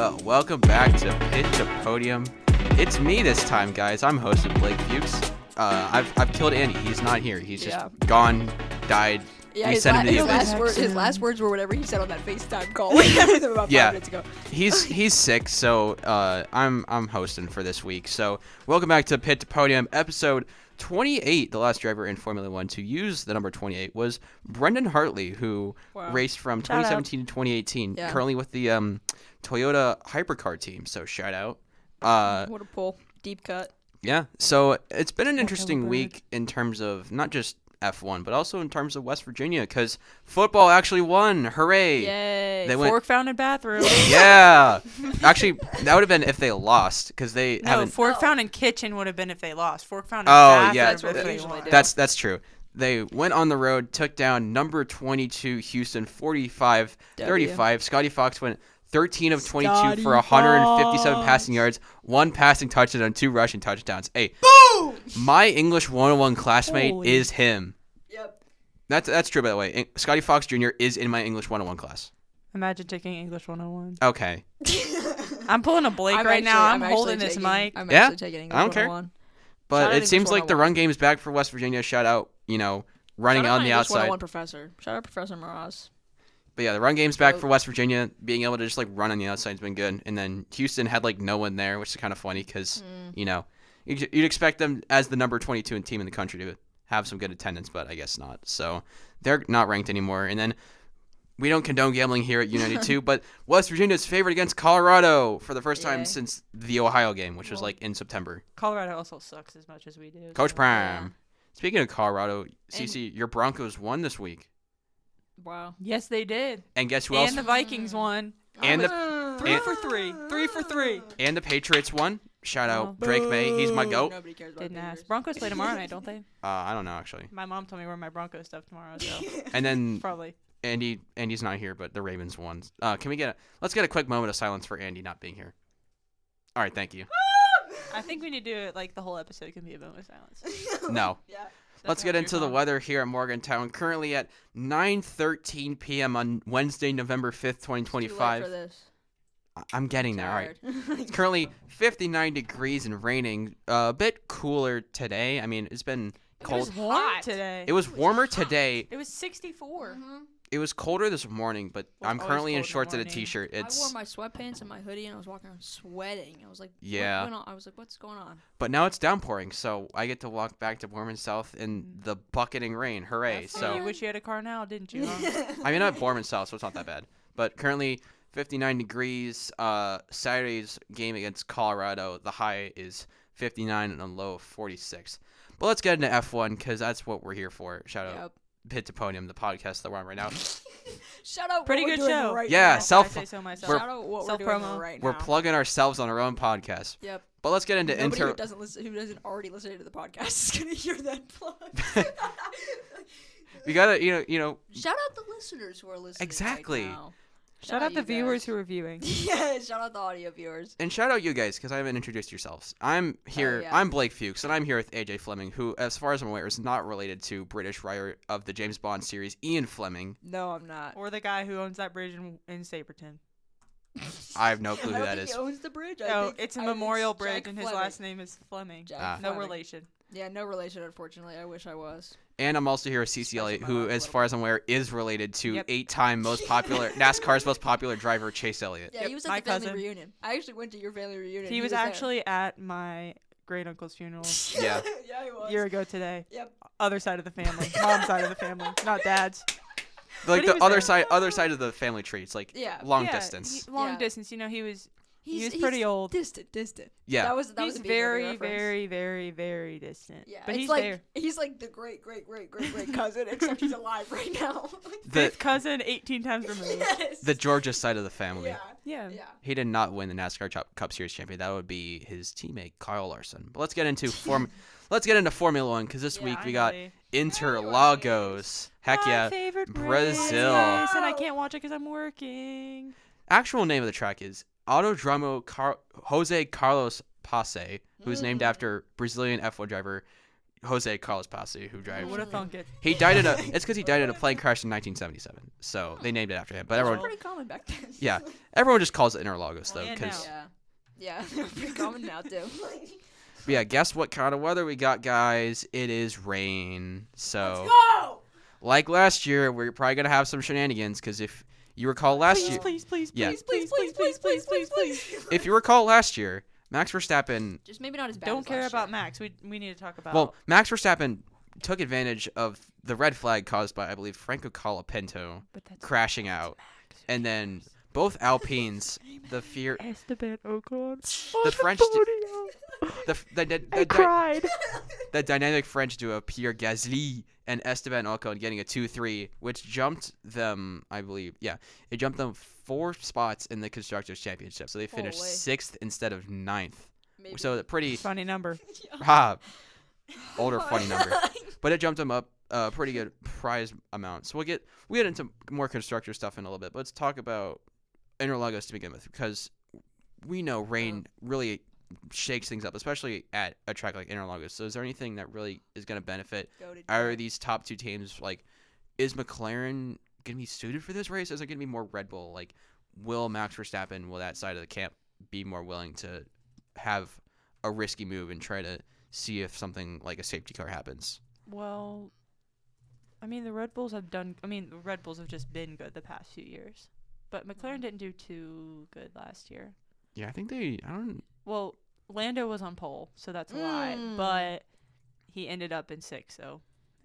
Well, welcome back to Pit to Podium. It's me this time, guys. I'm hosting Blake Fuchs. I've killed Andy. He's not here. He's just gone, died. Yeah, we his last words were whatever he said on that FaceTime call we had with him about 5 minutes ago. He's sick, so I'm hosting for this week. So welcome back to Pit to Podium, episode 28. The last driver in Formula One to use the number 28 was Brendan Hartley, who raced from 2017 to 2018. Yeah. Currently with the Toyota Hypercar team. So shout out. What a pull, deep cut. Yeah. So it's been an interesting week in terms of not just F1, but also in terms of West Virginia, because football actually won. Hooray! Yay! They Fork found in bathroom. Yeah. Actually, that would have been if they lost, because they haven't. Fork found in kitchen would have been if they lost. Fork found in bathroom. bathroom. That's what they usually do. That's true. They went on the road, took down number 22 Houston 45-35. Scotty Fox went 13 of 22 for 157 passing yards, 1 passing touchdown, and 2 rushing touchdowns. Hey, boom! My English 101 classmate is him. Yep. That's true, by the way. Scotty Fox Jr. is in my English 101 class. Imagine taking English 101. Okay. I'm pulling a Blake right now. I'm holding this mic. I'm actually taking English I don't 101. care. But it seems like the run game is back for West Virginia. Shout out, running on the outside. 101 professor. Shout out Professor Mraz. But yeah, the run game's back for West Virginia. Being able to just run on the outside has been good. And then Houston had no one there, which is kind of funny because you'd expect them as the number 22 team in the country to have some good attendance, but I guess not. So they're not ranked anymore. And then we don't condone gambling here at U92, but West Virginia's favored against Colorado for the first time since the Ohio game, which was in September. Colorado also sucks as much as we do. Coach Prime. Yeah. Speaking of Colorado, Cece, your Broncos won this week. Wow. Yes, they did. And guess who else? And the Vikings won. And three for three. And the Patriots won. Shout out Drake May. He's my goat. Nobody cares about Didn't ask. Broncos play tomorrow night, don't they? I don't know, actually. My mom told me where my Broncos stuff tomorrow, so. And then probably. Andy's not here, but the Ravens won. Let's get a quick moment of silence for Andy not being here. All right, thank you. I think we need to do it the whole episode can be a moment of silence. No. Yeah. Let's get into the weather here at Morgantown. Currently at 9:13 p.m. on Wednesday, November 5th, 2025. Too late for this. I'm getting there. All right. It's currently 59 degrees and raining. A bit cooler today. I mean, it's been cold. It was warm today. It was warmer today. It was 64. Mm-hmm. It was colder this morning, but I'm currently in shorts and a t-shirt. I wore my sweatpants and my hoodie, and I was walking around sweating. I was like, yeah. I was like, what's going on? But now it's downpouring, so I get to walk back to Borman South in the bucketing rain. Hooray. So you wish you had a car now, didn't you? I mean, I'm at Borman South, so it's not that bad. But currently 59 degrees. Saturday's game against Colorado, the high is 59 and a low of 46. But let's get into F1 because that's what we're here for. Shout out Pit to Podium, the podcast that we're on right now. Shout out pretty what good we're doing show. Right yeah, now. shout out what we're doing right now. We're plugging ourselves on our own podcast. Yep. But let's get into Nobody who doesn't already listen to the podcast is gonna hear that plug. We gotta, Shout out the listeners who are listening. Exactly. Right now. Shout out the viewers who are viewing. Yeah, shout out the audio viewers. And shout out you guys, because I haven't introduced yourselves. I'm here. I'm Blake Fuchs, and I'm here with AJ Fleming, who, as far as I'm aware, is not related to British writer of the James Bond series, Ian Fleming. No, I'm not. Or the guy who owns that bridge in Saberton. I have no clue who that is. He owns the bridge. It's a memorial bridge, and his last name is Fleming. No relation. Yeah, no relation, unfortunately. I wish I was. And I'm also here with Cece Elliott, who, as far as I'm aware, is related to 8-time NASCAR's most popular driver, Chase Elliott. Yeah, he was at the family reunion. I actually went to your family reunion. He was actually at my great uncle's funeral. Yeah. Yeah, he was. A year ago today. Yep. Other side of the family. Mom's side of the family, not dad's. The other side of the family tree. It's long distance. Long distance. He was pretty old. Distant. Yeah. That was he's very, very, very, very distant. Yeah. But he's there. He's like the great cousin, except he's alive right now. Fifth cousin, 18 times removed. Yes. The Georgia side of the family. Yeah. He did not win the NASCAR Cup Series champion. That would be his teammate Kyle Larson. But let's get into Formula One because this week we got Interlagos. Heck yeah, Brazil. Yes, and I can't watch it because I'm working. Actual name of the track is Autodromo Jose Carlos Passe, who's named after Brazilian F1 driver Jose Carlos Pasi, who drives. Would have thunk it. He died in a. It's because he died in a plane crash in 1977. So they named it after him. But That was everyone, pretty common back then. yeah, everyone just calls it Interlagos though, Yeah, because Yeah, they're pretty common now too. yeah. Guess what kind of weather we got, guys? It is rain. So Go! like last year, we're probably gonna have some shenanigans because if you recall last year, Please, Yeah. please. if you recall last year, Max Verstappen. Just maybe not as bad. Don't as care last about year. Max. We need to talk about. Well, Max Verstappen took advantage of the red flag caused by, I believe, Franco Colapinto but that's crashing out, and then both Alpines, the fear, Esteban Ocon. the French, cried. the dynamic French duo Pierre Gasly and Esteban Ocon getting a 2-3, which jumped them, I believe, it jumped them 4 spots in the constructors championship, so they finished Holy. 6th instead of 9th. Maybe. So a pretty Funny number. older funny number, but it jumped them up a pretty good prize amount. So we'll get into more constructor stuff in a little bit. But let's talk about Interlagos to begin with, because we know rain really shakes things up, especially at a track like Interlagos. So is there anything that really is going to benefit either of these top 2 teams? Like, is McLaren going to be suited for this race? Is it going to be more Red Bull? Like, will Max Verstappen, will that side of the camp be more willing to have a risky move and try to see if something like a safety car happens? Well, I mean, the Red Bulls have just been good the past few years. But McLaren didn't do too good last year. Yeah, I think Well, Lando was on pole, so that's a lie. But he ended up in 6th, so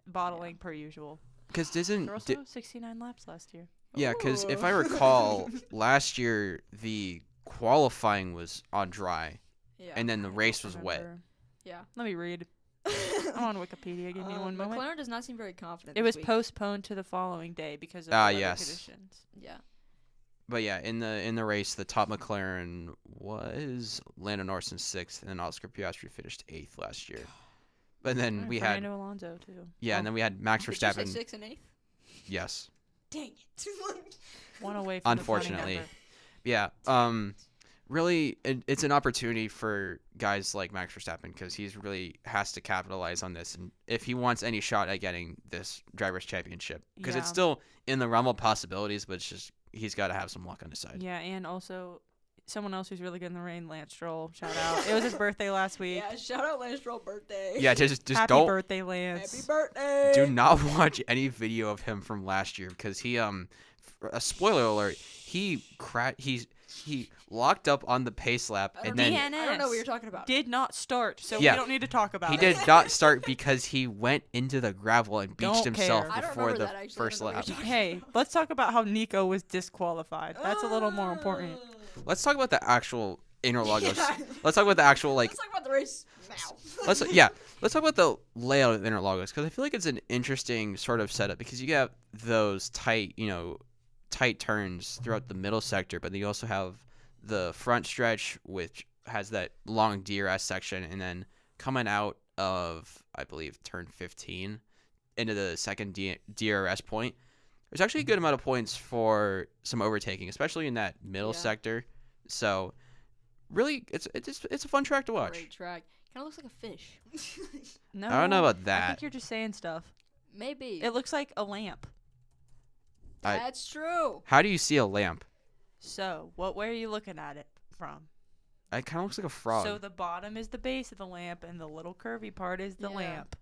bottling per usual. because There were also 69 laps last year. yeah, because if I recall, last year the qualifying was on dry, Yeah. and then the race was wet. Remember. Yeah. Let me read. I'm on Wikipedia. Give me one moment. McLaren does not seem very confident. It this was week. postponed to the following day because of the weather yes. conditions. Yeah. But yeah, in the race, the top McLaren was Lando Norris in 6th, and then Oscar Piastri finished 8th last year. But then And we Fernando Alonso too. and then we had Max Did you say Verstappen. 6th and 8th? Yes, Dang it. One away from Unfortunately. the funny number. yeah. Really, it's an opportunity for guys like Max Verstappen, because he's really has to capitalize on this, and if he wants any shot at getting this drivers' championship, because it's Yeah. still in the realm of possibilities, but it's just he's got to have some luck on his side. Yeah, and also someone else who's really good in the rain, Lance Stroll. Shout out. It was his birthday last week. Yeah, shout out Lance Stroll birthday. Yeah, just Happy don't birthday, Lance. Happy birthday. do not watch any video of him from last year, because he a spoiler alert, he locked up on the pace lap, and then I don't know what you're talking about. Did not start, so Yeah. we don't need to talk about he it. did not start because he went into the gravel and beached Don't himself care. I don't before remember the that, actually. first I don't know lap. what you're Hey, let's talk about how Nico was disqualified. That's a little more important. Let's talk about the actual Interlagos. Yeah. Let's talk about the actual Let's talk about the race now. Let's talk about the layout of Interlagos, because I feel like it's an interesting sort of setup, because you have those tight turns throughout the middle sector, but then you also have the front stretch, which has that long DRS section, and then coming out of, I believe, turn 15 into the second DRS point, there's actually a good amount of points for some overtaking, especially in that middle Yeah. sector. So really, it's a fun track to watch. Great track. Kind of looks like a fish. No, I don't know about I that. think you're just saying stuff. Maybe. It looks like a lamp. That's true. How do you see a lamp? So, where are you looking at it from? It kind of looks like a frog. So the bottom is the base of the lamp, and the little curvy part is the Yeah. lamp.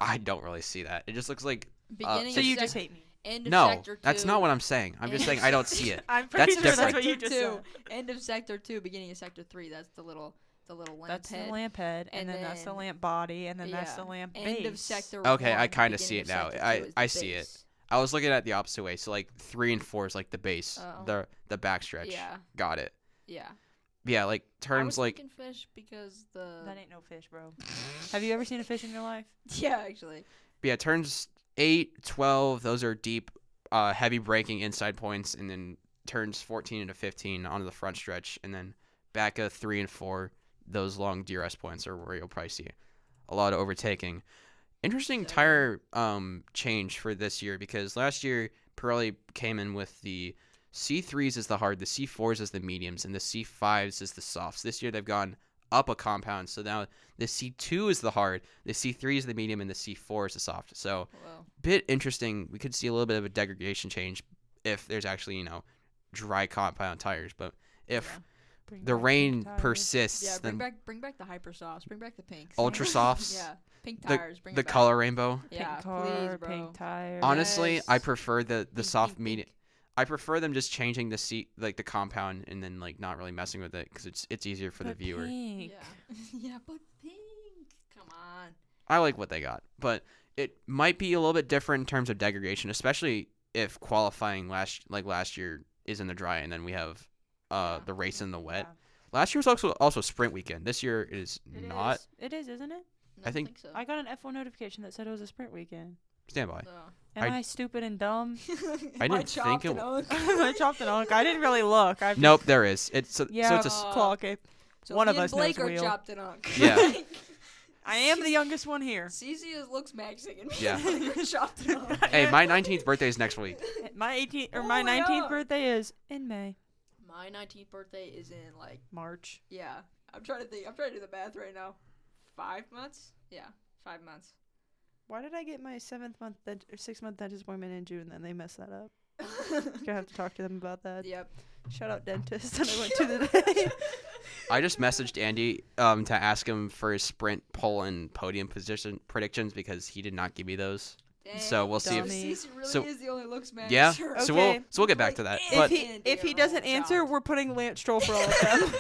I don't really see that. It just looks like Beginning So of you sec- just hate me. End of no. sector 2. That's not what I'm saying. I'm just saying I don't see it. I'm pretty That's sure different. that's what you Sector just 2. said. End of sector 2, beginning of sector 3. That's the little lamp That's head. the lamp head, and then that's the then- lamp body, and then that's the lamp base. End of sector Okay, 1. I kinda beginning see of it now. sector 2 is I the see it. base. I was looking at it the opposite way. So like 3 and 4 is like the base, Oh. the backstretch. Yeah. Got it. Yeah. Yeah, like I terms was like thinking fish because the That ain't no fish, bro. Have you ever seen a fish in your life? yeah, actually. yeah, turns 8, 12, those are deep, heavy braking inside points, and then turns 14 into 15 onto the front stretch, and then back of 3 and 4, those long DRS points are where you'll probably see a lot of overtaking. Interesting tire change for this year, because last year Pirelli came in with the C3s as the hard, the C4s as the mediums, and the C5s as the softs. This year they've gone up a compound. So now the C2 is the hard, the C3 is the medium, and the C4 is the soft. So bit interesting. We could see a little bit of a degradation change if there's actually, dry compound tires. But if the rain persists, Yeah, then bring back the hyper softs. Bring back the pinks. ultra softs, Yeah, pink tires. Bring the it back. color rainbow. Yeah, Pink car, please, bro. pink tire. Honestly, I Yes. prefer the Pink, soft pink, medium. pink. I prefer them just changing the seat, like the compound, and then like not really messing with it because it's easier for the But viewer. pink. Yeah, yeah, but pink. Come on. I like what they got, but it might be a little bit different in terms of degradation, especially if qualifying last year is in the dry, and then we have the race in the wet. Yeah. Last year was also sprint weekend. This year is It not. is. It is, isn't it? I think- so. I got an F1 notification that said it was a sprint weekend. Stand by. No. Am I stupid and dumb? I didn't think it I chopped an unk. I didn't really look. Nope, there is. Yeah, So it's a claw. Okay. One of us Blake knows are wheel. chopped and unk. Yeah. I am the youngest one here. Cece looks maxing and Yeah. chopped and unk. Hey, my 19th birthday is next week. My 18th or Oh my my 19th God. birthday is in May, My 19th birthday is in March. yeah. I'm trying to think. I'm trying to do the math right now. 5 months? Yeah, 5 months. Why did I get my 6-month dentist appointment in June? Then they messed that up. Gonna have to talk to them about that. Yep. Shout out dentist that I went to today. I just messaged Andy to ask him for his sprint, pole, and podium position predictions because he did not give me those. So we'll see if Dummy. Cece really so- is the only looks man. yeah. Sure. So Okay. we'll get back to that. If But if he doesn't answer, we're putting Lance Stroll for all of them.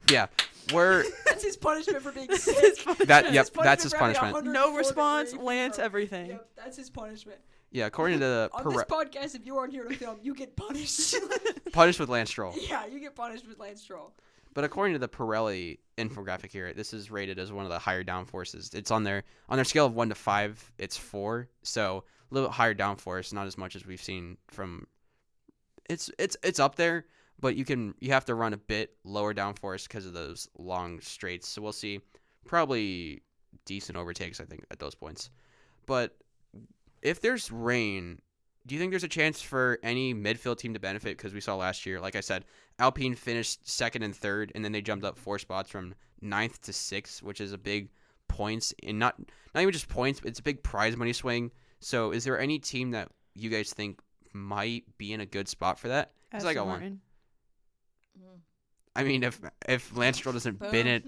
yeah, we're That's his punishment for being sick. that. Yep, His that's his for having punishment. 104 No response, degree Lance fever. everything. Yep, that's his punishment. Yeah, according to the On this podcast, if you aren't here to film, you get punished. punished with Lance Stroll. Yeah, you get punished with Lance Stroll. But according to the Pirelli infographic here, this is rated as one of the higher downforces. It's on their scale of 1 to 5, it's 4. So a little bit higher downforce, not as much as we've seen from. It's up there, but you have to run a bit lower downforce because of those long straights. So we'll see, probably decent overtakes I think at those points. But if there's rain, do you think there's a chance for any midfield team to benefit? Because we saw last year, like I said, Alpine finished 2nd and 3rd, and then they jumped up 4 spots from 9th to 6th, which is a big points, and not even just points, but it's a big prize money swing. So is there any team that you guys think might be in a good spot for that? Because I got one. I mean, if Lance Stroll doesn't bin it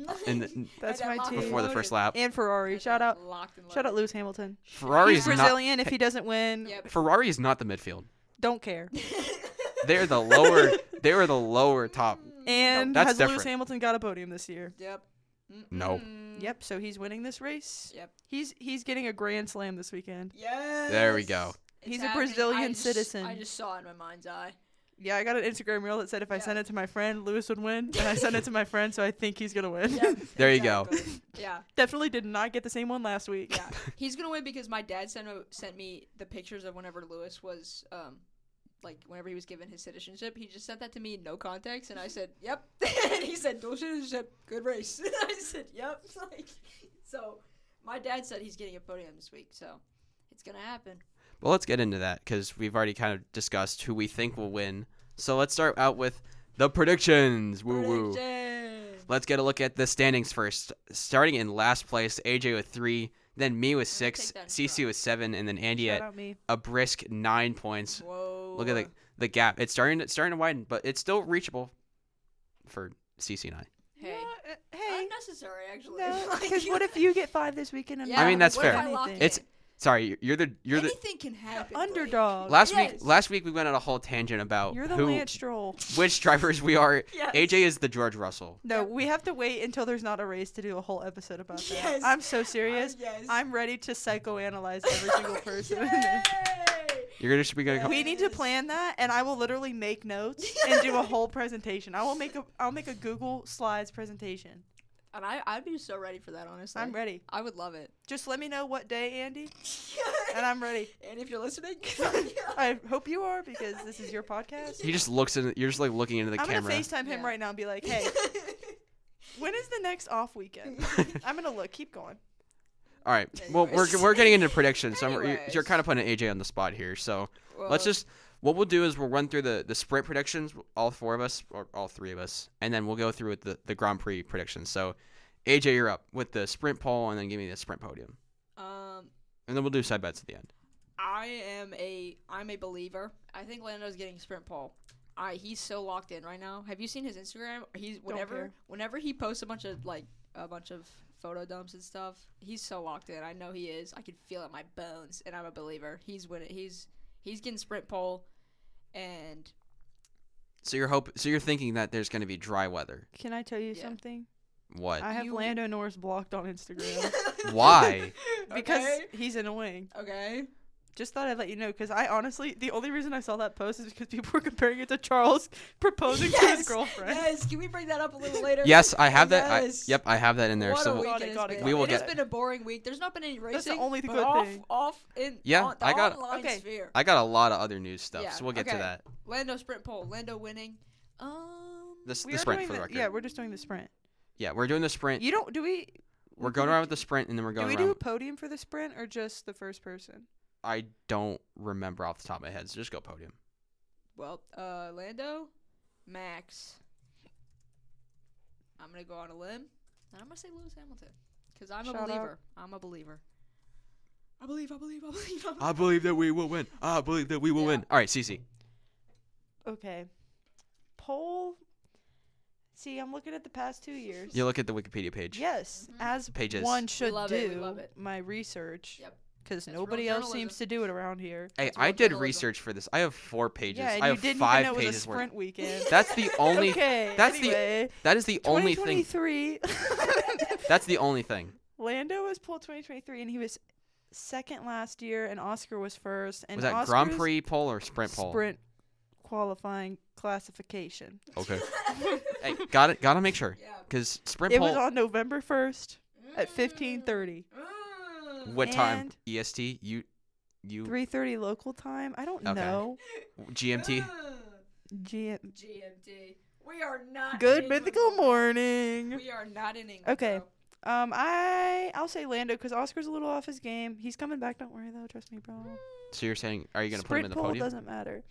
That's Had my that locked team. before the first lap, And Ferrari. Shout out Locked and shout out loaded. Lewis Hamilton. Ferrari He's is not. Brazilian. If he doesn't win, Yep. Ferrari is not the midfield. don't care. They're the lower. They were the lower top. And That's has Lewis different. Hamilton got a podium this year? Yep. No. Yep. So he's winning this race. Yep. He's getting a grand slam this weekend. Yes. There we go. It's He's a happening. Brazilian I just- citizen. I just saw it in my mind's eye. Yeah, I got an Instagram reel that said if I Yeah. sent it to my friend, Lewis would win. And I sent it to my friend, so I think he's gonna win. Yep. There you go. Exactly. Yeah. Definitely did not get the same one last week. Yeah. He's gonna win because my dad sent me the pictures of whenever Lewis was whenever he was given his citizenship. He just sent that to me in no context, and I said, "Yep." And he said, "Dual citizenship, good race." And I said, "Yep." So my dad said he's getting a podium this week, so it's gonna happen. Well, let's get into that because we've already kind of discussed who we think will win. So let's start out with the predictions. Woo woo. Predictions. Let's get a look at the standings first. Starting in last place, AJ with 3, then me with I'm gonna 6, take that in Cece front. with 7, and then Andy Shout at out me. a brisk 9 points. Whoa. Look at the gap. It's starting to widen, but it's still reachable for Cece and I. Hey. Hey. Unnecessary, actually. No, because what if you get 5 this weekend? And Yeah, I mean, that's what if fair. I lock Anything? it? It's Sorry, you're the Anything can happen. Blake. underdog. last Yes. week we went on a whole tangent about You're the who Lance Stroll. which drivers we are. Yes. AJ is the George Russell. No, we have to wait until there's not a race to do a whole episode about that. Yes. I'm so serious. Yes. I'm ready to psychoanalyze every single person in there. You're just be gonna. We need to plan that, and I will literally make notes and do a whole presentation. I'll make a Google Slides presentation. And I'd be so ready for that, honestly. I'm ready. I would love it. Just let me know what day, Andy, and I'm ready. And if you're listening, I hope you are because this is your podcast. He just looks in. You're just like looking into the I'm camera. gonna FaceTime him Yeah. right now and be like, "Hey, when is the next off weekend?" I'm gonna look. Keep going. All right. Well, Anyways. we're getting into predictions. So you're Anyways. kind of putting AJ on the spot here. So let's just What we'll do is we'll run through the sprint predictions, all 4 of us, or all 3 of us, and then we'll go through with the Grand Prix predictions. So, AJ, you're up with the sprint pole, and then give me the sprint podium. And then we'll do side bets at the end. I'm a believer. I think Lando's getting sprint pole. He's so locked in right now. Have you seen his Instagram? He's whenever he posts a bunch of photo dumps and stuff, he's so locked in. I know he is. I can feel it in my bones, and I'm a believer. He's winning. He's getting sprint pole, and So you're thinking that there's going to be dry weather. Can I tell you something? What? I have Lando Norris blocked on Instagram. Why? Because he's annoying. Okay. Just thought I'd let you know, because I honestly, the only reason I saw that post is because people were comparing it to Charles proposing to his girlfriend. Yes, can we bring that up a little later? Yes, I have that. Yes. I have that in there. What So a week Got it it, has been. we will It has get- been a boring week. There's not been any racing. That's the only but good thing. Off in Yeah, the I got- online okay. sphere. I got a lot of other news stuff, Yeah, so we'll get to okay. that. Lando sprint pole. Lando winning. The We are sprint doing for the record. Yeah, we're just doing the sprint. Yeah, we're doing the sprint. We're going around with the sprint, and then we're Do going we around. do a podium for the sprint or just the first person? I don't remember off the top of my head, so just go podium. Well, Lando, Max. I'm gonna go on a limb, and I'm gonna say Lewis Hamilton, because I'm a Shout believer. I'm a believer. I believe. I believe that we will win. I believe that we will win. All right, Cece. Okay. Pole. See, I'm looking at the past 2 years. You look at the Wikipedia page. Yes, as Pages. one should love do it, we love it. my research. Yep. Because That's nobody real else journalism. seems to do it around here. Hey, That's I real did journalism. research for this. I have 4 pages. Yeah, and I you have didn't 5 even know it was a pages worth. sprint weekend. That's the only. Okay. That's anyway, That is the only thing. 2023. That's the only thing. Lando was pulled 2023, and he was second last year, and Oscar was first. And Was that Oscar's Grand Prix pole or sprint pole? Sprint qualifying classification. Okay. Hey, gotta make sure, Yeah. because sprint It pole. was on November 1st at 15:30. What time? and- EST. You. 3:30 local time. I don't Okay. know. GMT. GMT. We are not. Good in mythical England. morning. We are not in England. Okay. bro. I'll say Lando because Oscar's a little off his game. He's coming back. Don't worry though. Trust me, bro. So you're saying, are you gonna put him in Sprint the pole podium? doesn't matter.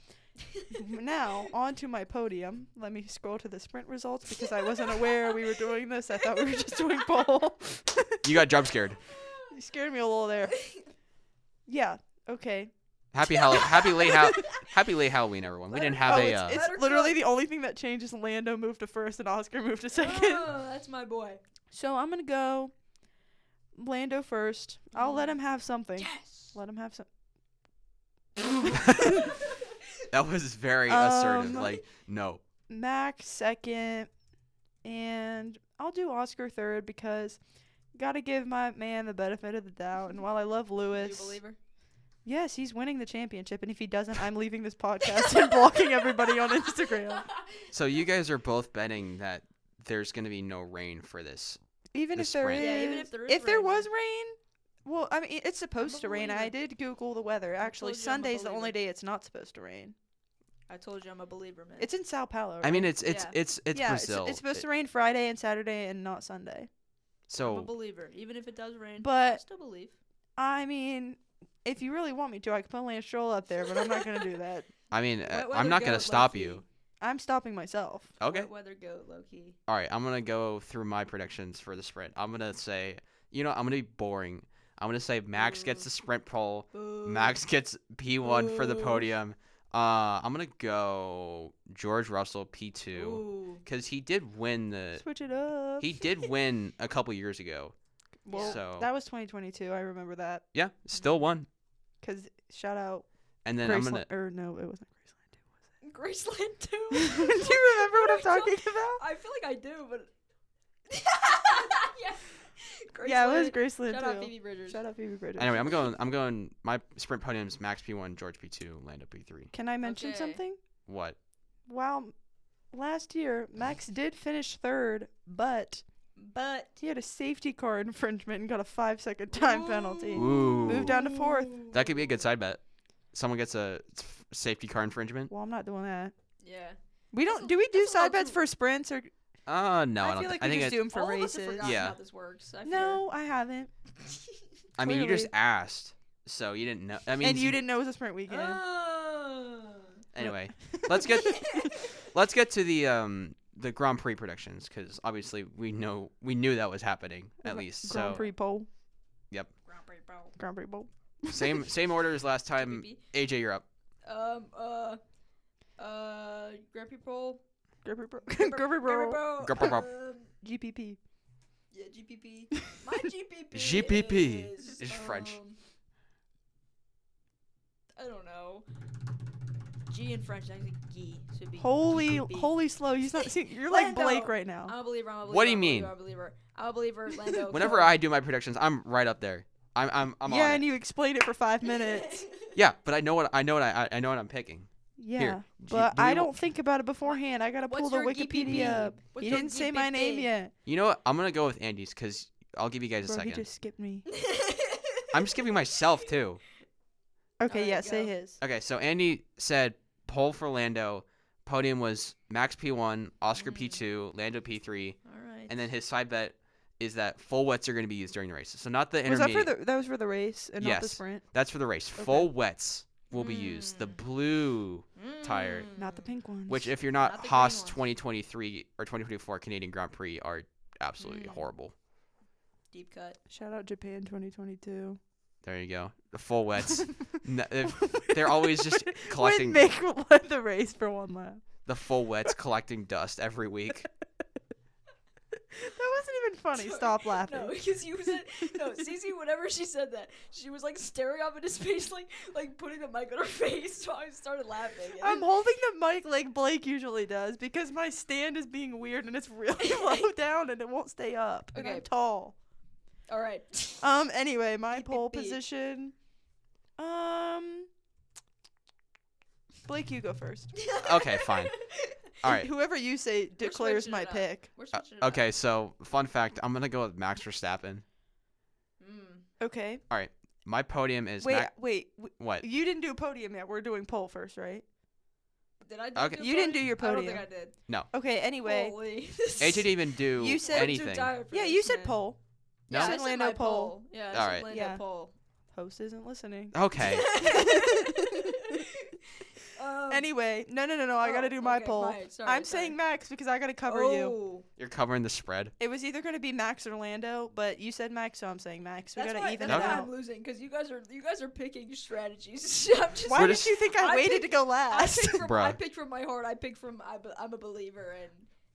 Now on to my podium. Let me scroll to the sprint results because I wasn't aware we were doing this. I thought we were just doing pole. You got jump scared. You scared me a little there. Yeah. Okay. Happy late Halloween, everyone. We didn't have a. It's Better literally cut. the only thing that changes. Lando moved to first and Oscar moved to second. Oh, that's my boy. So I'm gonna go Lando first. I'll let him have something. Yes. Let him have some. That was very assertive. Um, Like, no. Max second, and I'll do Oscar third because gotta give my man the benefit of the doubt. And while I love You Lewis, believer? yes, he's winning the championship. And if he doesn't, I'm leaving this podcast and blocking everybody on Instagram. So you guys are both betting that there's gonna be no rain for this. Even The if there sprint. is, Yeah, even if there is if there rain, was then- rain, well, I mean, it's supposed a to rain. I believer. did Google the weather. Actually, told you I'm a Sunday's the only believer. day it's not supposed to rain. I told you I'm a believer, man. It's in Sao Paulo. I mean, right? it's yeah, Brazil. It's supposed to rain Friday and Saturday and not Sunday. I'm a So believer. Even if it does rain, I But still believe. I mean, if you really want me to, I could put Lance Stroll up there, but I'm not gonna do that. I mean, Wet I'm weather not gonna goat, stop low-key. you. I'm stopping myself. Okay. Wet weather goat, low key. All right. I'm gonna go through my predictions for the sprint. I'm gonna say, I'm gonna be boring. I'm gonna say Max gets the sprint pole. Boo. Max gets P1 for the Boo. podium. I'm gonna go George Russell P2 Ooh. because he did win the. Switch it up. He did win a couple years ago. Well, So that was 2022. I remember that. yeah, still won. Cause shout out. And then I'm Graceland, gonna. or no, it wasn't Graceland too. Graceland. Do you remember what I'm talking about? I feel like I do, but yeah. Yeah, it was Graceland. Graceland Shout too. out Phoebe Bridgers. Shout out Phoebe Bridgers. Anyway, I'm going. My sprint podium's Max P1, George P2, Lando P3. Can I mention Okay. something? What? Well, last year Max did finish third, but But he had a safety car infringement and got a 5-second time penalty. Ooh. Moved down to fourth. That could be a good side bet. Someone gets a safety car infringement. Well, I'm not doing that. Yeah. We That's don't. a- Do we do that's a lot side bets too- for sprints or? No, I don't. I feel like I we think just do them for All of us have races. forgotten Yeah. how this works. I No, I haven't. I mean, you just clearly. asked, so you didn't know. I mean, And you didn't know it was a sprint weekend. Oh. Anyway, let's get to the Grand Prix predictions because obviously we knew that was happening at least. Grand Prix poll. Yep. Grand Prix poll. Same order as last time. AJ, you're up. Grand Prix poll. Grand Prix GPP. Yeah, GPP. My GPP. GPP is French. I don't know. G in French, actually G. So it'd be Holy GPP. slow. You're like Lando. Blake right now. I'm a believer. What do you mean? I'm a believer. I'm a believer. Lando. Whenever I do my predictions, I'm right up there. I'm on Yeah, it. and you explained it for 5 minutes. Yeah, but I know what I'm picking. Yeah, Here, but do I you don't think about it beforehand. I gotta pull What's the your Wikipedia GPP? up. What's You your didn't say my name GPP? yet. You know what? I'm gonna go with Andy's because I'll give you guys a Bro, he second. just skipped me. I'm just giving myself too. Okay, Alright, yeah, go. say his. Okay, so Andy said pole for Lando, podium was Max P1, Oscar P2, Lando P3, All right. and then his side bet is that full wets are going to be used during the race. So not the Was that intermediate. that was for the race and not the Yes. sprint? That's for the race. Okay. Full wets will be used. The blue tire, Not the pink ones. which if you're Not not the green Haas ones. 2023 or 2024 Canadian Grand Prix are absolutely horrible. Deep cut. Shout out Japan 2022. There you go. The full wets. They're always just collecting When Mick won the race for one lap. the full wets collecting dust every week. That wasn't even funny. Stop laughing. No, because you said no. Cece, whenever she said that, she was like staring up into space, like putting the mic on her face. So I started laughing. and I'm then- holding the mic like Blake usually does because my stand is being weird and it's really low down and it won't stay up. And Okay. I'm tall. All right. Anyway, my pole Beep. position. Blake, you go first. Okay, fine. All right. Whoever you say declares switching my it up. pick. We're switching it up. Okay, so fun fact, I'm gonna go with Max Verstappen. Okay. All right, my podium is Wait. what? You didn't do a podium yet. We're doing pole first, right? Did I? Okay. Do You didn't do podium? your I don't podium. think I did. No, Okay. Anyway. Holy. AJ didn't even do You said- anything. Yeah, you said pole. No? Yeah, You I said said Lando my pole. Yeah, All I right. said Lando Yeah. pole. Host isn't listening. Okay. Anyway, no. I gotta do my okay, poll. mine. Sorry, I'm sorry. saying Max because I gotta cover you. Oh, You're covering the spread. It was either gonna be Max or Lando, but you said Max, so I'm saying Max. We that's gotta why, even that's it why out. I'm losing because you guys are picking strategies. I'm just, Why We're did just- you think I I waited picked- to go I last? picked from Bruh. I picked from my heart. I picked from I'm a believer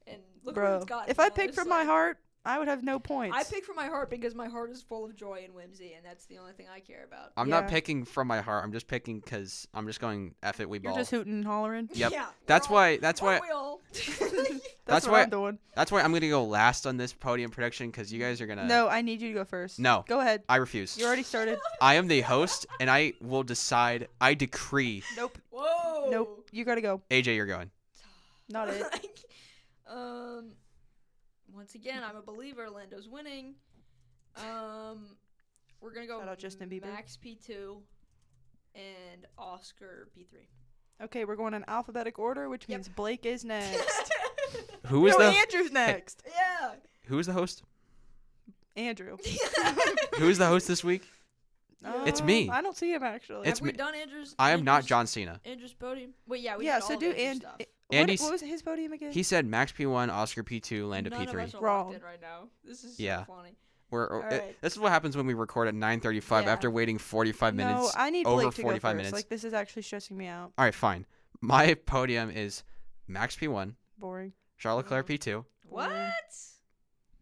and look what Bro, it's gotten. if I now. picked It's from my like- heart, I would have no points. I pick from my heart because my heart is full of joy and whimsy, and that's the only thing I care about. I'm Yeah. not picking from my heart. I'm just picking because I'm just going F it, we You're ball. just hooting and hollering. Yep. Yeah, That's we're all- why. That's why. aren't we all? That's what why- I'm doing. That's why I'm gonna go last on this podium prediction because you guys are gonna. No, I need you to go first. No. Go ahead. I refuse. You already started. I am the host, and I will decide. I decree. Nope. Whoa. Nope. You gotta go. AJ, you're going. Not it. Once again, I'm a believer. Lando's winning. We're gonna go Shout out Justin Bieber. Max P2 and Oscar P3. Okay, we're going in alphabetic order, which Yep. means Blake is next. Who is no, the Andrew's next. Yeah. Who is the host? Andrew. Who is the host this week? It's me. I don't see him actually. It's Have we me. done Andrew's? I am not Andrew's- John Cena. Andrew's podium. Wait, yeah, we yeah, did so all do of Andrew's and stuff. Andy's- what was his podium again? He said Max P1, Oscar P2, Lando None of P3. us are Wrong. locked in right now. This is Yeah. so funny. This is what happens when we record at 9:35 Yeah. after waiting 45 no, minutes. I need over Blake to 45 go first. minutes. Like this is actually stressing me out. All right, fine. My podium is Max P1, Boring. Charles Leclerc P2. What?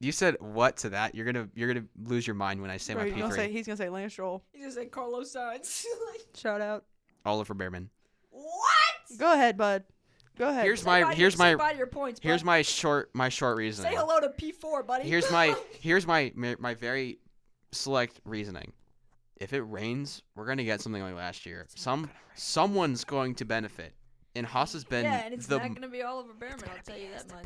You said what to that? You're gonna lose your mind when I say Bro, my P3. he's gonna say Lance Stroll. He just said Carlos Sainz. Like, Shout out. Oliver Behrman. what? Go ahead, bud. Go ahead. Here's Say my bye to your points. here's bud. my short reasoning. Say hello to P4, buddy. Here's my very select reasoning. If it rains, we're gonna get something like last year. Someone's going to benefit, and Haas has been yeah, and it's not gonna be Oliver Behrman. I'll tell you that much.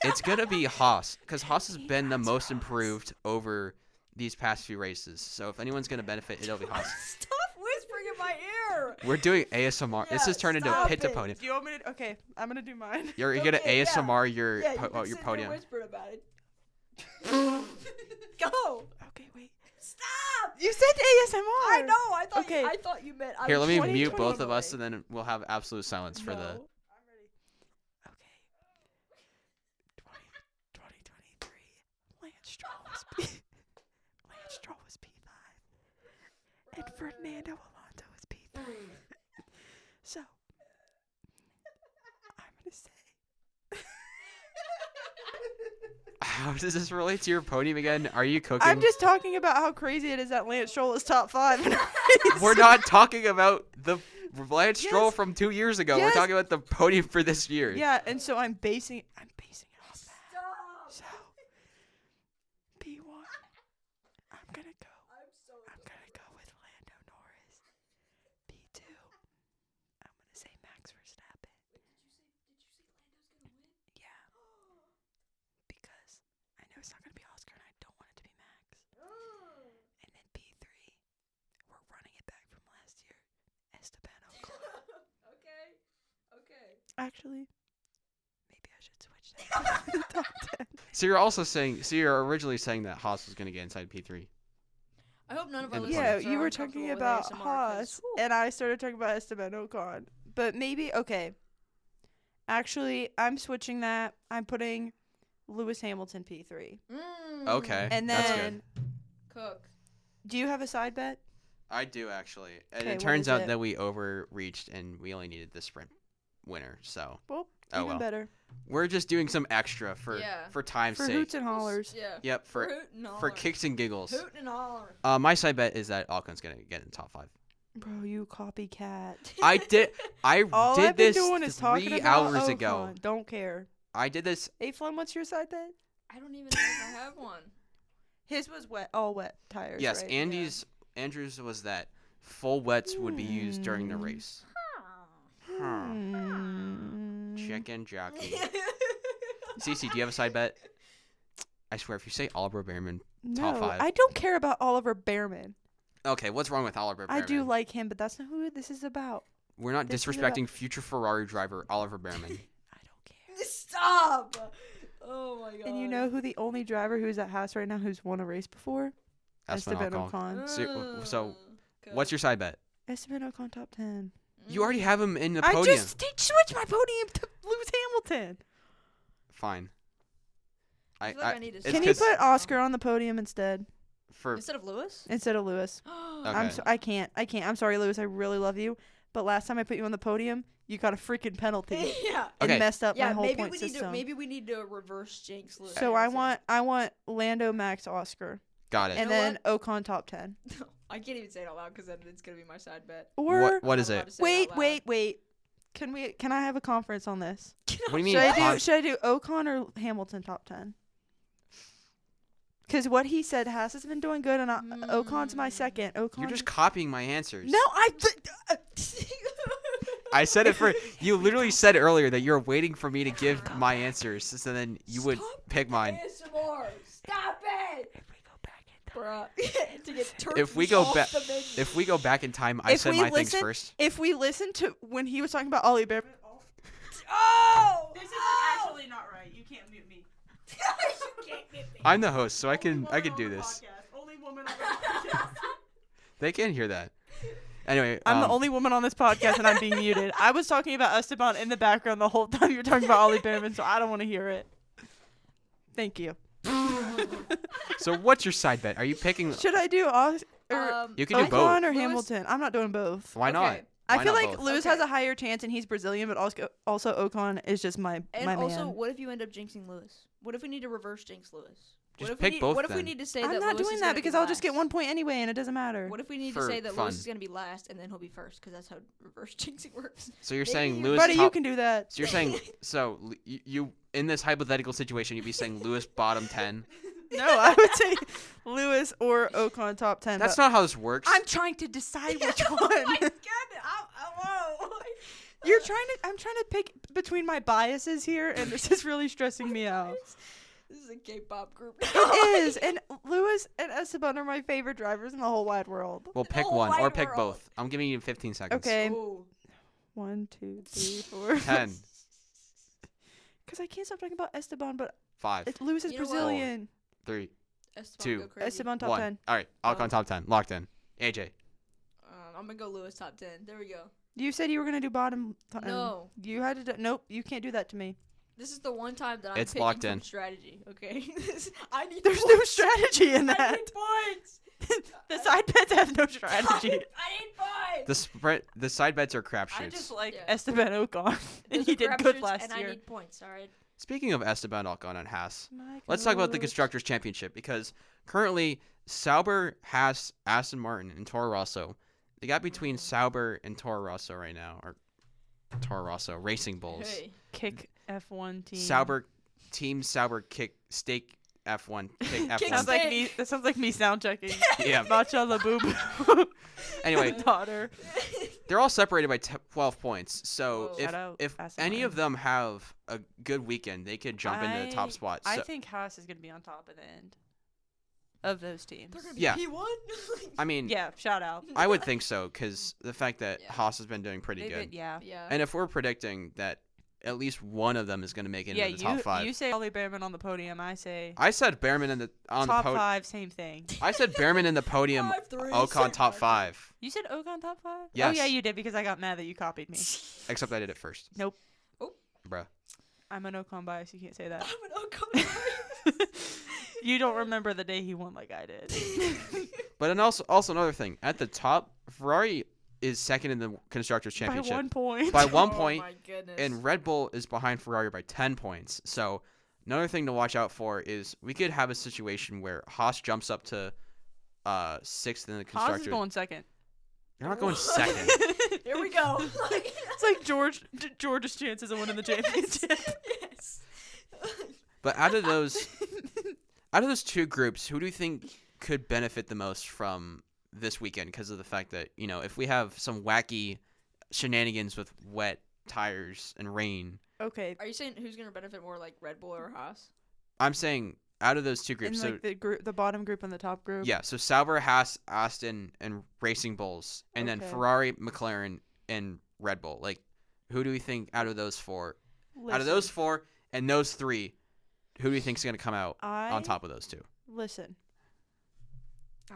It's gonna be Haas because Haas has been the most improved over these past few races. So if anyone's gonna benefit, it'll be Haas. Stop whispering in my ear. We're doing ASMR. This Yeah, is turned into stop pit to it. podium. Do you want me to? Okay, I'm gonna do mine. You're gonna Okay, yeah. ASMR your Yeah, you your can sit there podium. whispering about it. Go. Okay, wait. Stop! You said ASMR. I know. I thought. Okay. I thought you meant. Here, let me mute 20, both of 20. us, and then we'll have absolute silence for the. I'm ready. Okay. 2023. Lance Stroll was P5. And Fernando Alonso was P3. So, I'm going to say. How does this relate to your podium again? Are you cooking? I'm just talking about how crazy it is that Lance Stroll is top 5. In a race. We're not talking about the Lance Stroll Yes. from 2 years ago. Yes. We're talking about the podium for this year. Yeah, and so I'm basing it off that. Stop. So, P1. I'm gonna go with Lando Norris. P2. I'm gonna say Max Verstappen. Did you say Lando's gonna win? Yeah, because I know it's not gonna be Oscar, and I don't want it to be Max. And then P3. We're running it back from last year. Esteban Ocon. Okay. Actually, maybe I should switch that to the top 10. So you're also saying, so you're originally saying that Haas was going to get inside P3. I hope none of our Yeah, listeners Yeah, are you were uncomfortable talking with about ASMR 'cause, Haas, whew. and I started talking about Esteban Ocon. But maybe, okay. Actually, I'm switching that. I'm putting Lewis Hamilton P3. Okay. And that's then, good. Cook. do you have a side bet? I do actually. And Okay, it what turns is out it? that we overreached and we only needed the sprint winner. So Well, Oh, even well. better. we're just doing some extra for Yeah. time's For sake. hoots and hollers. Yeah. Yep, for hoot and holler. for kicks and giggles. Hoot and holler. My side bet is that Alcon's going to get in the top 5. Bro, you copycat. I did All did I've been this doing is talking 3 about hours Ocon. ago. Don't care. I did this. Aflon, what's your side bet? I don't even know if I have one. His was wet, all wet tires. Yes, right? Andrew's was that full wets would be used during the Hmm. race. Huh. Hmm. Chicken jockey. Cece, do you have a side bet? I swear, if you say Oliver Behrman, top No, 5. I don't care about Oliver Behrman. Okay, what's wrong with Oliver Behrman? I do like him, but that's not who this is about. We're not this is about- disrespecting future Ferrari driver Oliver Behrman. I don't care. Stop. Oh my god. And you know who the only driver who's at Haas right now who's won a race before? Esteban Ocon. Ocon. So, Cook. what's your side bet? Esteban Ocon top 10. You already have him in the I podium. just switched my podium to Lewis Hamilton. Fine. I feel like I need to it's Can you 'cause put Oscar on the podium instead? for instead of Lewis? Instead of Lewis. Okay. I can't. I'm sorry, Lewis. I really love you. But last time I put you on the podium, you got a freaking penalty. Yeah. and Okay. messed up my Yeah, whole maybe point we need system. to we need to reverse jinx Lewis. So I want Lando, Max, Oscar, Got it. and know then Ocon top 10. I can't even say it out loud because then it's gonna be my side bet. Or What I'm is not it? allowed to say it out loud. wait. Can I have a conference on this? What do you mean? Should I do Ocon or Hamilton top 10? Because what he said, Haas has been doing good, and Ocon's my second. Ocon. You're just copying my answers. No, I said it for you. Literally said earlier that you're waiting for me to give my answers, so then you would pick mine. ASMR. Stop it. If we go back in Bruh. To get turned If we go off back, the menu. if we go back in time, I If said we my things listen- first. If we listen to when he was talking about Ollie Behrman. Oh! This is actually not right. You can't mute me. You can't get me. I'm the host, so I can do this. Only woman on the podcast. They can hear that. Anyway, I'm the only woman on this podcast, and I'm being muted. I was talking about Esteban in the background the whole time you were talking about Ollie Behrman, so I don't want to hear it. Thank you. So what's your side bet? Are you picking? Should I do You can do Ocon both. or Lewis? Hamilton? I'm not doing both. Why not? Okay. I Why feel not like both? Lewis Okay. has a higher chance, and he's Brazilian, but also Ocon is just my And also, man. what if you end up jinxing Lewis? What if we need to reverse jinx Lewis? Just what if pick we need, both What if we then. need to say I'm that not Lewis doing is that gonna because be I'll just get last? 1 point anyway, and it doesn't matter. What if we need For to say that fun. Lewis is gonna be last and then he'll be first? Because that's how reverse jinxing works. So you're Maybe saying you- Lewis Buddy, you top. can do that. So you're saying you in this hypothetical situation, you'd be saying Lewis bottom 10. No, I would say Lewis or Ocon top 10. That's but not how this works. I'm trying to decide which Oh my one. god! Whoa! I'm trying to pick between my biases here, and this is really stressing me out. This is a K-pop group. It is, and Lewis and Esteban are my favorite drivers in the whole wide world. Well, pick whole one or wide pick world. both. I'm giving you 15 seconds. Okay, Ooh. 1, 2, 3, 4. 10, Because I can't stop talking about Esteban, but 5, Lewis is You know what? Brazilian. 3, Esteban Two. go crazy. Esteban top 1. 10. All right, Alcon top 10. Locked in. AJ. I'm gonna go Lewis top 10. There we go. You said you were gonna do bottom. No. You had to. Nope. You can't do that to me. This is the one time that I'm It's picking locked from in. strategy. Okay. I need. There's points. no strategy in I that. need points. The side bets have no strategy. I need points. The side bets are I crapshoots. just like Yeah. Esteban Ocon, and Those he are did good crapshoots, last and year. I need points. All right. Speaking of Esteban Ocon and Haas, My let's talk about the coach. Constructors' Championship because currently Sauber, Haas, Aston Martin, and Toro Rosso. They got between Sauber and Toro Rosso right now, or Toro Rosso Racing Bulls. Hey. Kick F1 team. Sauber kick stake F1 kick Kick F1. Sounds like Steak. me. That sounds like me sound checking. Yeah. Matcha la boo. Anyway, daughter. they're all separated by 12 points. So Whoa. if Shout out if Aston any of Martin. them have a good weekend, they could jump into the top spot. I So, think Haas is gonna be on top at the end of those teams. They're gonna be Yeah. P1. I mean, Yeah, shout out. I would think so because the fact that Yeah. Haas has been doing pretty They've good. been- yeah. Yeah. And if we're predicting that at least one of them is going to make it Yeah, into the top 5. you say Ollie Behrman on the podium. I say I said Behrman on top the podium. 5, same thing. I said Behrman in the podium. 5-3, Ocon top 5. You said Ocon top 5? Oh Yes. yeah, you did because I got mad that you copied me. Except I did it first. Nope. Oh. Bruh. I'm an Ocon bias. You can't say that. I'm an Ocon. You don't remember the day he won like I did. But then also another thing. At the top, Ferrari is second in the Constructors' Championship. By 1 point. By 1 Oh point. my goodness. And Red Bull is behind Ferrari by 10 points. So another thing to watch out for is we could have a situation where Haas jumps up to 6th in the Haas is Constructors. going second. They're not going second. Here we go. It's like George's chances of winning the championship. Yes. But out of those two groups, who do you think could benefit the most from this weekend because of the fact that, you know, if we have some wacky shenanigans with wet tires and rain, Okay. Are you saying who's gonna benefit more, like Red Bull or Haas? I'm saying out of those two In groups, like the bottom group and the top group. yeah, so Sauber, Haas, Aston, and Racing Bulls, and then Okay. Ferrari, McLaren, and Red Bull. Like, who do we think out of those four? Listen, Out of those four and those three, who do you think is going to come out on top of those two? Listen.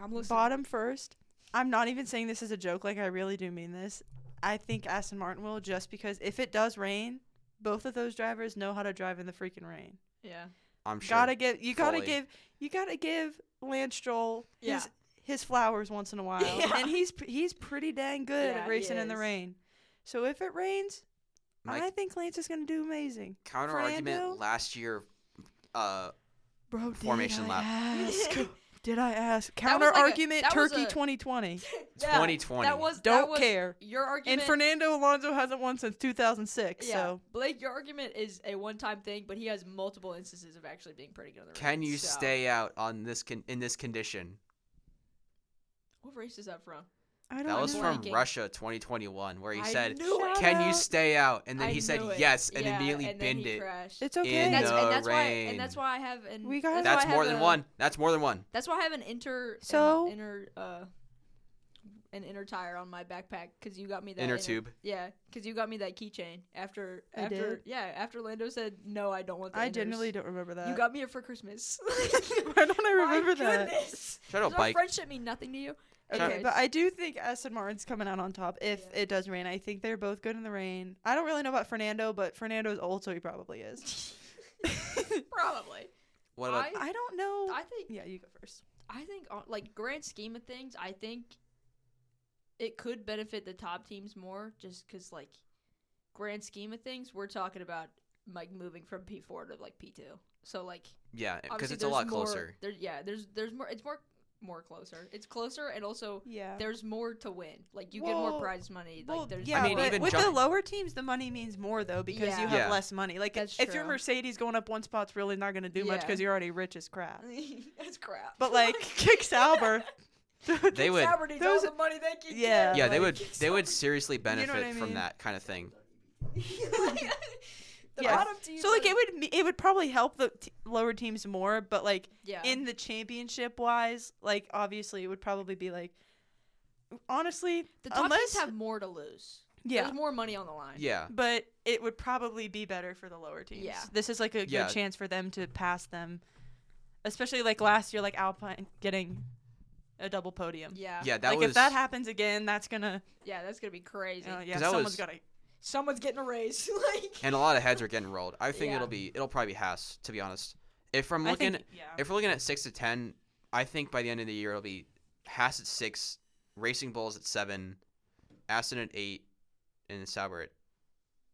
I'm listening. Bottom first. I'm not even saying this as a joke. Like, I really do mean this. I think Aston Martin will, just because if it does rain, both of those drivers know how to drive in the freaking rain. Yeah. I'm sure. Gotta fully. give Lance Stroll Yeah. his flowers once in a while. Yeah. And he's pretty dang good Yeah, at he racing in the is. rain. So if it rains, My I think Lance is gonna do amazing. counter Fernando? argument last year, Bro, Formation lap. Did I ask? That was Counter like a- argument that was Turkey a- 2020. Yeah, 2020. That was Don't that was care. Your argument. And Fernando Alonso hasn't won since 2006. Yeah, So Blake, your argument is a one-time thing, but he has multiple instances of actually being pretty good on the can race, you so. stay out on this in this condition? What race is that from? I don't That was know. from Blanking. Russia 2021, where he I said, knew it. "Can you out. stay out?" And then I he said knew it. yes, and Yeah, immediately and then binned he it. crashed. It's okay. In And that's, the and that's why rain. and that's why I have an We got- That's why I more have than a- one. That's more than one. That's why I have an inner tire on my backpack, because you got me that Inner tube. Yeah, because you got me that keychain after I did? after Lando said no, I don't want the I inners. genuinely don't remember that. You got me it for Christmas. Why don't I remember My that? goodness. Shout out Does our bike. friendship mean nothing to you? Okay, Anyways. but I do think Aston Martin's coming out on top if Yeah. it does rain. I think they're both good in the rain. I don't really know about Fernando, but Fernando's old, so he probably is. Probably. What about? I don't know. I think Yeah, you go first. like grand scheme of things, I think it could benefit the top teams more, just because like grand scheme of things, we're talking about like moving from P4 to like P2. So like Yeah, because obviously it's a lot there's more- closer. There's more. It's more closer. It's closer, and also Yeah. there's more to win. Like you get more Well- prize money. Well, Like there's yeah, I mean, but even with jump- the lower teams, the money means more though because you Yeah. have Yeah. less money. Like That's if your true. Mercedes going up one spot's really not going to do much Yeah. because you're already rich as crap. That's crap. But like kick Sauber, They would. Sauber needs those- all the money they can Yeah. get. Yeah, they like, would. They would seriously know what I benefit from mean? that kind of thing. The Yeah. bottom teams so like are- it would probably help the lower teams more, but like yeah. in the championship wise, like obviously it would probably be like honestly the top unless teams have more to lose. yeah. There's more money on the line. Yeah. But it would probably be better for the lower teams. Yeah. This is like a Yeah. good chance for them to pass them. especially like last year, like Alpine getting a double podium. Yeah. Yeah, that like was. if that happens again, that's gonna That's gonna be crazy. yeah, 'Cause someone's gotta. Someone's getting a raise. Like. And a lot of heads are getting rolled. I think Yeah. it'll probably be Haas, to be honest. If I'm I looking, think, yeah. if we're looking at 6 to 10, I think by the end of the year it'll be Haas at 6, Racing Bulls at 7, Aston at 8, and Sauber at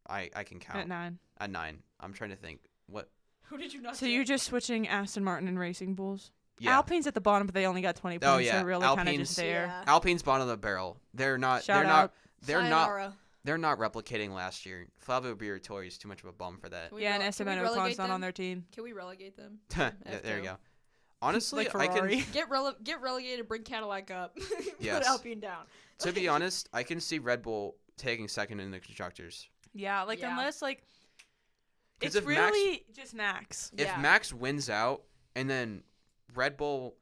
I can count At 9. at 9. I'm trying to think what. Who did you not? So say? you're just switching Aston Martin and Racing Bulls. Yeah, Alpine's at the bottom, but they only got 20 points. Oh, yeah. They're really kind of Alpine's- just there. Yeah. Alpine's bottom of the barrel. They're not. Shout they're out. not. They're not. Sayonara. They're not replicating last year. Flavio Briatore is too much of a bum for that. Can we Yeah, and rele- can we Esteban relegate Ocon's not on them? their team. Can we relegate them? Yeah, there you F2. go. Honestly, Like I can. Ferrari. Get relegated. Bring Cadillac up. Yes. Put Alpine down. To be honest, I can see Red Bull taking second in the constructors. Yeah, like Yeah. unless like 'Cause it's if Max- really just Max. If Yeah. Max wins out and then Red Bull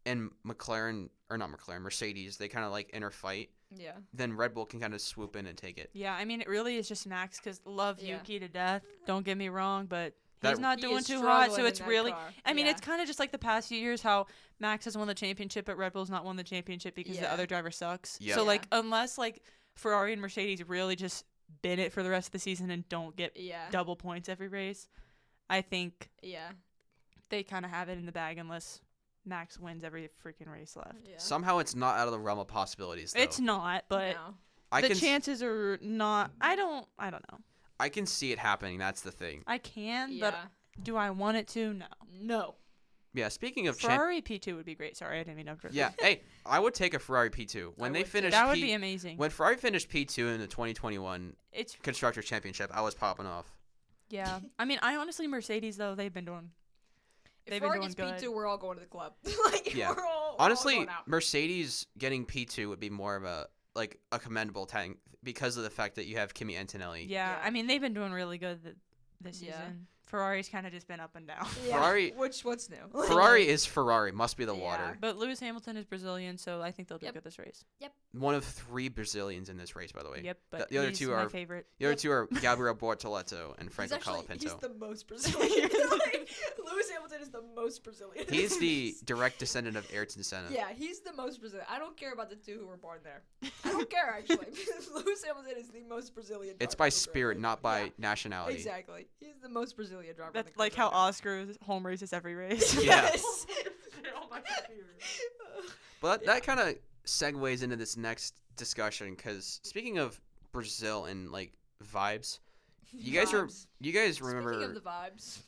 and McLaren, or not McLaren, Mercedes, they kind of like inner fight, Yeah. then Red Bull can kind of swoop in and take it. Yeah, I mean it really is just Max because love Yeah. Yuki to death. Don't get me wrong, but That- he's not He doing is too hot. So struggling it's in that really. car. I mean, Yeah. it's kind of just like the past few years how Max has won the championship, but Red Bull's not won the championship because the Yeah. other driver sucks. Yep. So Yeah. like unless like Ferrari and Mercedes really just bin it for the rest of the season and don't get Yeah. double points every race, I think Yeah. they kind of have it in the bag unless Max wins every freaking race left. Yeah. Somehow it's not out of the realm of possibilities, though. It's not, but No. I the can, chances are not. I don't know. I can see it happening. That's the thing. I can, Yeah. but do I want it to? No. No. Yeah, speaking of Ferrari P2 would be great. Sorry, I didn't mean to interrupt. yeah, hey, I would take a Ferrari P2 when I they would too. finished. That would be amazing. When Ferrari finished P2 in the 2021 It's Constructors Championship, I was popping off. yeah. I mean, I honestly Mercedes though they've been doing. If They've been Ferrari doing gets good. P2, we're all going to the club. Like, Yeah. we're all Honestly, going out. Mercedes getting P2 would be more of a commendable thing because of the fact that you have Kimi Antonelli. Yeah, Yeah. I mean they've been doing really good this Yeah. season. Ferrari's kind of just been up and down. Yeah. Ferrari- What's new? Ferrari is Ferrari, must be the Yeah. water. But Lewis Hamilton is Brazilian, so I think they'll do Yep. good this race. One of 3 Brazilians in this race, by the way. Yep, but the other he's two my are- favorite. The other two are Gabriel Bortoleto and Franco He's Colapinto. the most Brazilian. Like, Lewis Hamilton is the most Brazilian. He's the direct descendant of Ayrton Senna. Yeah, he's the most Brazilian. I don't care about the two who were born there. I don't care actually. Lewis Hamilton is the most Brazilian. It's driver by in the spirit, grid. not by Yeah, nationality. exactly. He's the most Brazilian driver. in That's the like grid how right now. Oscar home races every race. Yeah. Yes. But that kind of segues into this next discussion because speaking of Brazil and like vibes, you guys Vibes. remember Speaking of the vibes.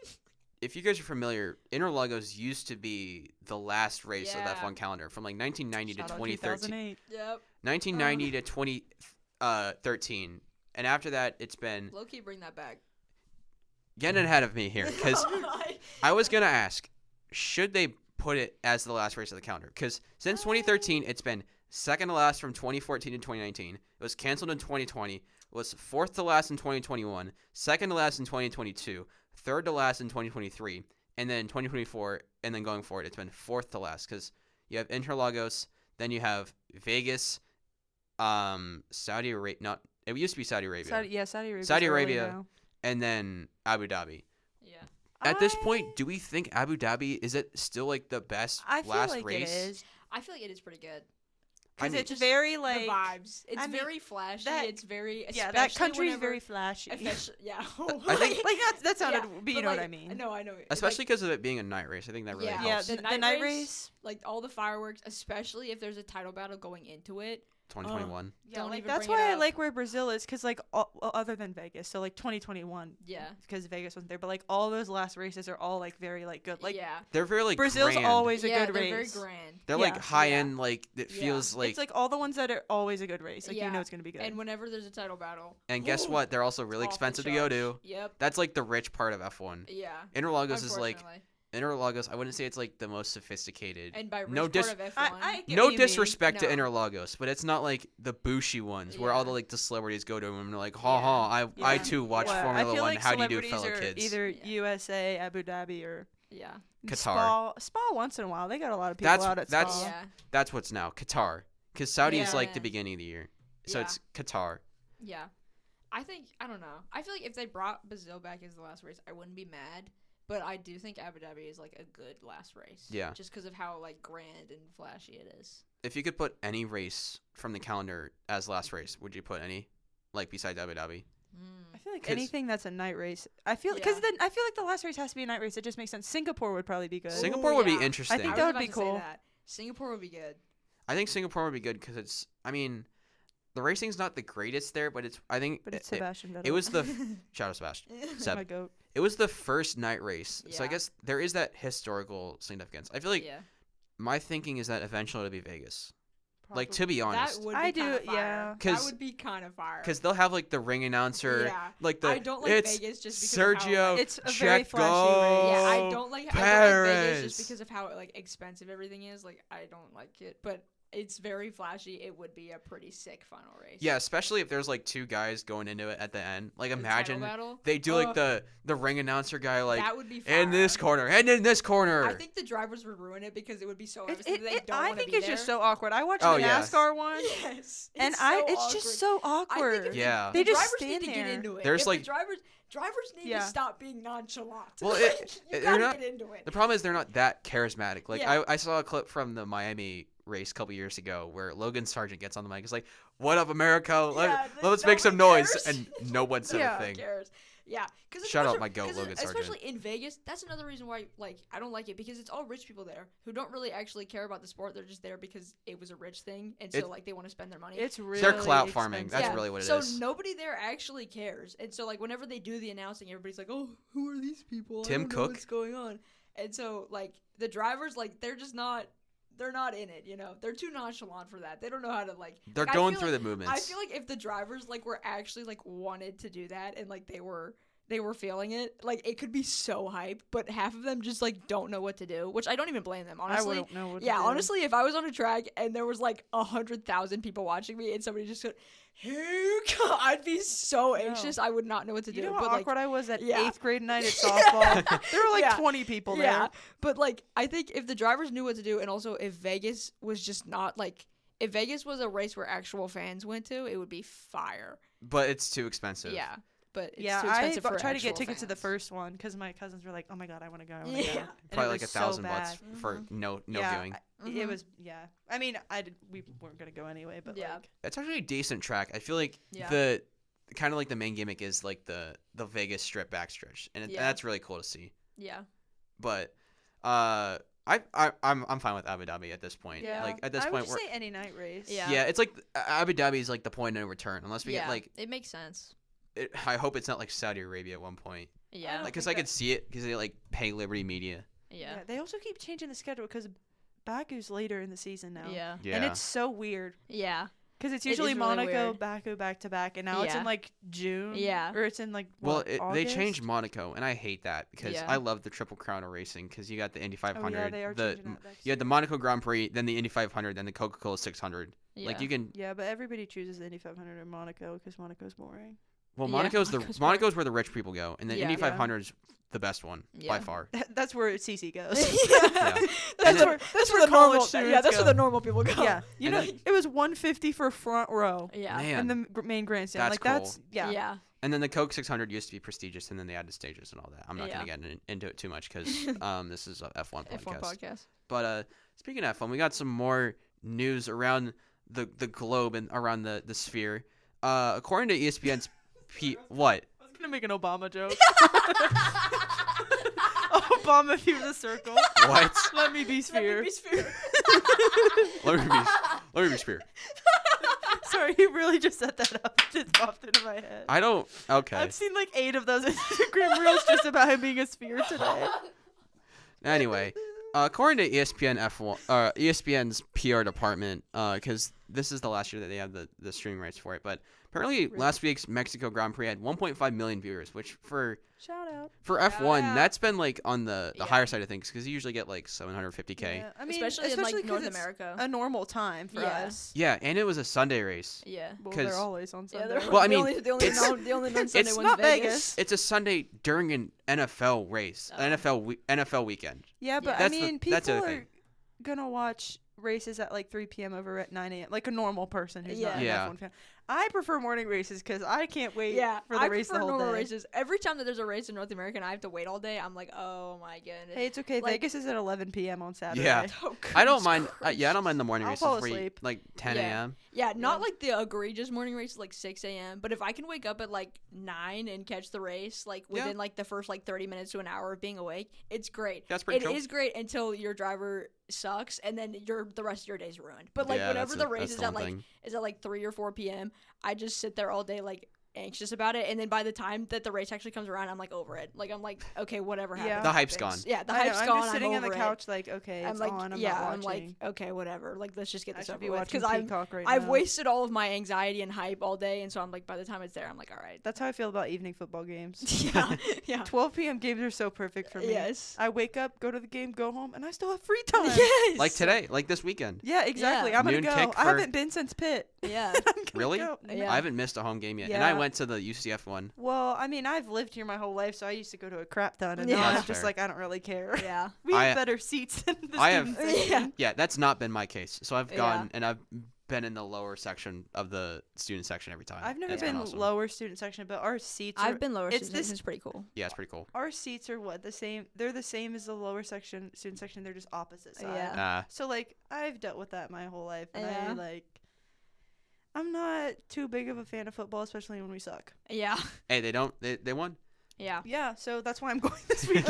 if you guys are familiar, Interlagos used to be the last race of the Yeah. F1 calendar from like 1990 Shout to out 2013. 2008. Yep. 1990 to 2013, and after that, it's been Low key, bring that back. getting ahead of me here because I was gonna ask, should they put it as the last race of the calendar? Because since 2013, it's been second to last from 2014 to 2019. It was canceled in 2020. Was fourth to last in 2021. Second to last in 2022. Third to last in 2023. And then 2024. And then going forward, it's been fourth to last because you have Interlagos. Then you have Vegas. Saudi Arabia. Not. It used to be Saudi Arabia. Saudi Arabia. Saudi Arabia. And then Abu Dhabi. Yeah. At this point, do we think Abu Dhabi is it still like the best I feel last like race? it is I feel like it is pretty good. I because mean, it's very like the vibes. It's I mean, very flashy. that- It's very yeah, that especially country's whenever- very flashy. Yeah. I think- like that sounded, Yeah, but you but, know what like, I mean. No, I know. It's especially like, because of it being a night race. I think that really Yeah. Yeah, helps. the The night night race. like all the fireworks, especially if there's a title battle going into it. 2021. Yeah, Don't like even that's bring it why I up. like where Brazil is, because like other than Vegas, so like 2021, Yeah. because Vegas wasn't there, but like all those last races are all like very like good. Like yeah. They're very like Brazil's grand. always a Yeah, good they're race. very grand. They're like yeah. high Yeah. end. Like it Yeah. feels like. It's like all the ones that are always a good race. Like you Yeah. know it's gonna be good. And whenever there's a title battle. and guess Ooh, what? They're also really off the expensive to go to. charts. Yep. That's like the rich part of F1. Yeah. Interlagos is like unfortunately. Interlagos. I wouldn't say it's like the most sophisticated. And by rich no part dis- of F1. I get No what you mean. disrespect to No. Interlagos, but it's not like the Bushi ones where all the Yeah. like the celebrities go to them and they're like, ha ha, I Yeah. too watch Well, Formula I feel One. like How do you do, celebrities fellow are kids? either Yeah. USA, Abu Dhabi, or yeah. Qatar. Spa once in a while. They got a lot of people out at that's- Spa. Yeah. That's what's now Qatar, because Saudi is like the Yeah. beginning of the year, so Yeah. it's Qatar. Yeah. I don't know. I feel like if they brought Brazil back as the last race, I wouldn't be mad But I do think Abu Dhabi is like a good last race. Yeah. Just because of how like grand and flashy it is. If you could put any race from the calendar as last race, would you put any? Like besides Abu Dhabi? I feel like 'Cause- anything that's a night race. I feel Yeah. then I feel like the last race has to be a night race. It just makes sense. Singapore would probably be good. Singapore Ooh, would yeah. be interesting. I think I that was would be about to say cool. that. Singapore would be good. I think Singapore would be good because it's. I mean, the racing's not the greatest there, but it's. I think But it's it, Sebastian Vettel. it was the Shadow Sebastian. my Seb. goat. It was the first night race, so I Yeah. guess there is that historical significance. I feel like yeah. my thinking is that eventually it'll be Vegas. Like to be That honest, would be I do, kinda fire. yeah. That 'Cause- would be kind of fire. because they'll have like the ring announcer, yeah. like the I don't like it's Vegas just because of how, Sergio. like, It's a very flashy Checo race. yeah, I don't like Vegas just Perez. because of how like expensive everything is. Like I don't like it, but it's very flashy. It would be a pretty sick final race. Yeah, especially if there's like two guys going into it at the end. Like The title imagine battle. they do like the ring announcer guy like that would be fire. in this corner and in this corner. I think the drivers would ruin it because it would be so obvious that they don't I want to think be it's there. just so awkward. I watched Oh, the yes. NASCAR one, Yes, and it's so it's awkward. just so I think awkward. if Yeah. They the just drivers stand need to there. get into it. There's, If like- the drivers need Yeah. to stop being nonchalant. Well, Like, you they're gotta not- get into it. The problem is they're not that charismatic. Like Yeah. I saw a clip from the Miami race a couple years ago where Logan Sargent gets on the mic. It's like, "What up, America? Yeah, Let's make some nobody noise," cares. and no one said Yeah. a Who thing. cares? Yeah, because Shout out my goat, Logan Sargent. Especially in Vegas, that's another reason why like I don't like it because it's all rich people there who don't really actually care about the sport. They're just there because it was a rich thing, and so It- like they want to spend their money. It's really They're clout farming. expensive. That's Yeah, really what it so is. nobody there actually cares, and so like whenever they do the announcing, everybody's like, "Oh, who are these people? Tim I don't know Cook? what's going on?" And so like the drivers, like they're just not. They're not in it, you know. They're too nonchalant for that. They don't know how to like. They're like, I going feel through like- the movements. I feel like if the drivers like were actually like wanted to do that and like they were feeling it, like it could be so hype. But half of them just like don't know what to do, which I don't even blame them. I Honestly, wouldn't know what to yeah, do. honestly, if I was on a track and there was like 100,000 people watching me and somebody just said, "Hey," I'd be so anxious. I would not know what to do. You know how but like, awkward I was at yeah. 8th grade night at softball? There were like Yeah. 20 people there. yeah, but like I think if the drivers knew what to do, and also if Vegas was just not like. If Vegas was a race where actual fans went to, it would be fire. But it's too expensive. Yeah, but it's Yeah, too I expensive for tried to get actual tickets to the fans. first one because my cousins were like, "Oh my god, I want to go! I want to Yeah. go!" And Probably it like was $1,000 so bucks bad. for no Yeah, viewing. It was I mean, we weren't gonna go anyway, but Yeah. like, It's actually a decent track. I feel like Yeah. the kind of like the main gimmick is like the Vegas Strip backstretch, and Yeah. that's really cool to see. Yeah, But I'm fine with Abu Dhabi at this point. yeah. Like at this I point, would we're just say any night race. Yeah. yeah, it's like Abu Dhabi is like the point of no return unless we yeah, get like. it makes sense. I hope it's not like Saudi Arabia at one point. Yeah, don't Like, cause think I could see it because they like pay Liberty Media. yeah, They also keep changing the schedule because Baku's later in the season now. yeah, Yeah. And it's so weird yeah, because it's It usually is really Monaco, weird. Baku back to back, and now it's Yeah. in like June. Yeah. Or it's in like well, what, they August? changed Monaco, and I hate that because Yeah. I love the Triple Crown of racing because you got the Indy 500, Oh yeah, they are the changing that next you had the year. Monaco Grand Prix, then the Indy 500, then the Coca-Cola 600. yeah. Like you can. Yeah, but everybody chooses the Indy 500 in Monaco because Monaco's boring. Well, Yeah, Monaco's Monaco's Monaco's where the rich people go, and the Yeah. Indy Yeah. 500 is the best one by Yeah. far. That's where Cece goes. Yeah. That's then- where the the college normal. students Yeah, that's go. where the normal people go. Yeah, you And know, then- it was 150 for front row yeah, Man. in the main grandstand. That's like cool. that's yeah. yeah. And then the Coke 600 used to be prestigious, and then they added stages and all that. I'm not Yeah. gonna get into it too much because this is a F1 podcast. F1 podcast. But speaking of F1, we got some more news around the globe and around the sphere. According to ESPN's what? I was gonna make an Obama joke. Obama, if he was a circle. What? Let me be sphere. Let me be spear. Sorry, he really just set that up. It just popped into my head. I don't. Okay. I've seen like 8 of those Instagram reels just about him being a sphere today. Anyway, according to ESPN's PR department, because this is the last year that they have the streaming rights for it, but apparently last week's Mexico Grand Prix had 1.5 million viewers, which for Shout out. F1 out. that's been like on the Yeah. higher side of things because you usually get like 750K. Yeah, I mean, Especially in, like, 'cause North it's America. A normal time for Yeah. us. Yeah, and it was a Sunday race. Yeah. Well, 'Cause- they're always on Yeah, Sunday. they're- Well, I mean, the only it's- non-Sunday it's one's not Vegas. It's a Sunday during an NFL race, Oh. NFL weekend. Yeah, but Yeah. I That's the- mean, that's the people other are thing. gonna watch races at like 3 p.m. over at 9 a.m. Like a normal person who's not an Yeah. F1 fan. I prefer morning races because I can't wait for the I race the prefer whole normal day. races. Every time that there's a race in North America and I have to wait all day, I'm like, oh my goodness. Hey, it's okay. Like- Vegas is at 11 p.m. on Saturday. Yeah. Oh, I don't goodness mind. gracious. I don't mind the morning I'll races fall where you, asleep. like 10 Yeah. a.m. Yeah, not Yeah. like the egregious morning race like 6 a.m. But if I can wake up at like 9 and catch the race like Yeah. within like the first like 30 minutes to an hour of being awake, it's great. That's pretty It cool. is great until your driver sucks and then the rest of your day's ruined. But like Yeah, whenever that's the race that's is the at one like thing. 3 or 4 p.m., I just sit there all day like anxious about it, and then by the time that the race actually comes around, I'm like over it. Like I'm like, okay, whatever happens. Yeah. The hype's happens. gone. Yeah, the I know, hype's I'm gone. just sitting on the over it. couch like, okay, it's I'm like, on. I'm yeah, not I'm like, watching. okay, whatever. Like let's just get I this should over be with watching because Peacock right I've now. wasted all of my anxiety and hype all day, and so I'm like, by the time it's there, I'm like, all right. That's how I feel about evening football games. Yeah, yeah. 12 p.m. games are so perfect for me. Yes. I wake up, go to the game, go home, and I still have free time. Yes. Like today, like this weekend. Yeah, exactly. Yeah. I'm going Noon to go. kick I for- haven't been since Pitt. Yeah. I'm gonna Really? go. Yeah. I haven't missed a home game yet, and I Yeah. went to the UCF one. Well, I mean, I've lived here my whole life, so I used to go to a crap ton, and Yeah. now I'm That's just fair. like, I don't really care. Yeah. We have I- better seats than the I have- student section. Yeah. Yeah, that's not been my case. So I've Yeah. gone and I've been in the lower section of the student section every time. I've never It's been awesome. lower student section, but our seats are I've been lower. it's It's this- It's pretty cool. Yeah, it's pretty cool. our seats are what the same. They're the same as the lower section student section. They're just opposite side. Yeah. So like I've dealt with that my whole life, and Yeah. I'm not too big of a fan of football, especially when we suck. Yeah. Hey, they won. Yeah. Yeah, so that's why I'm going this weekend.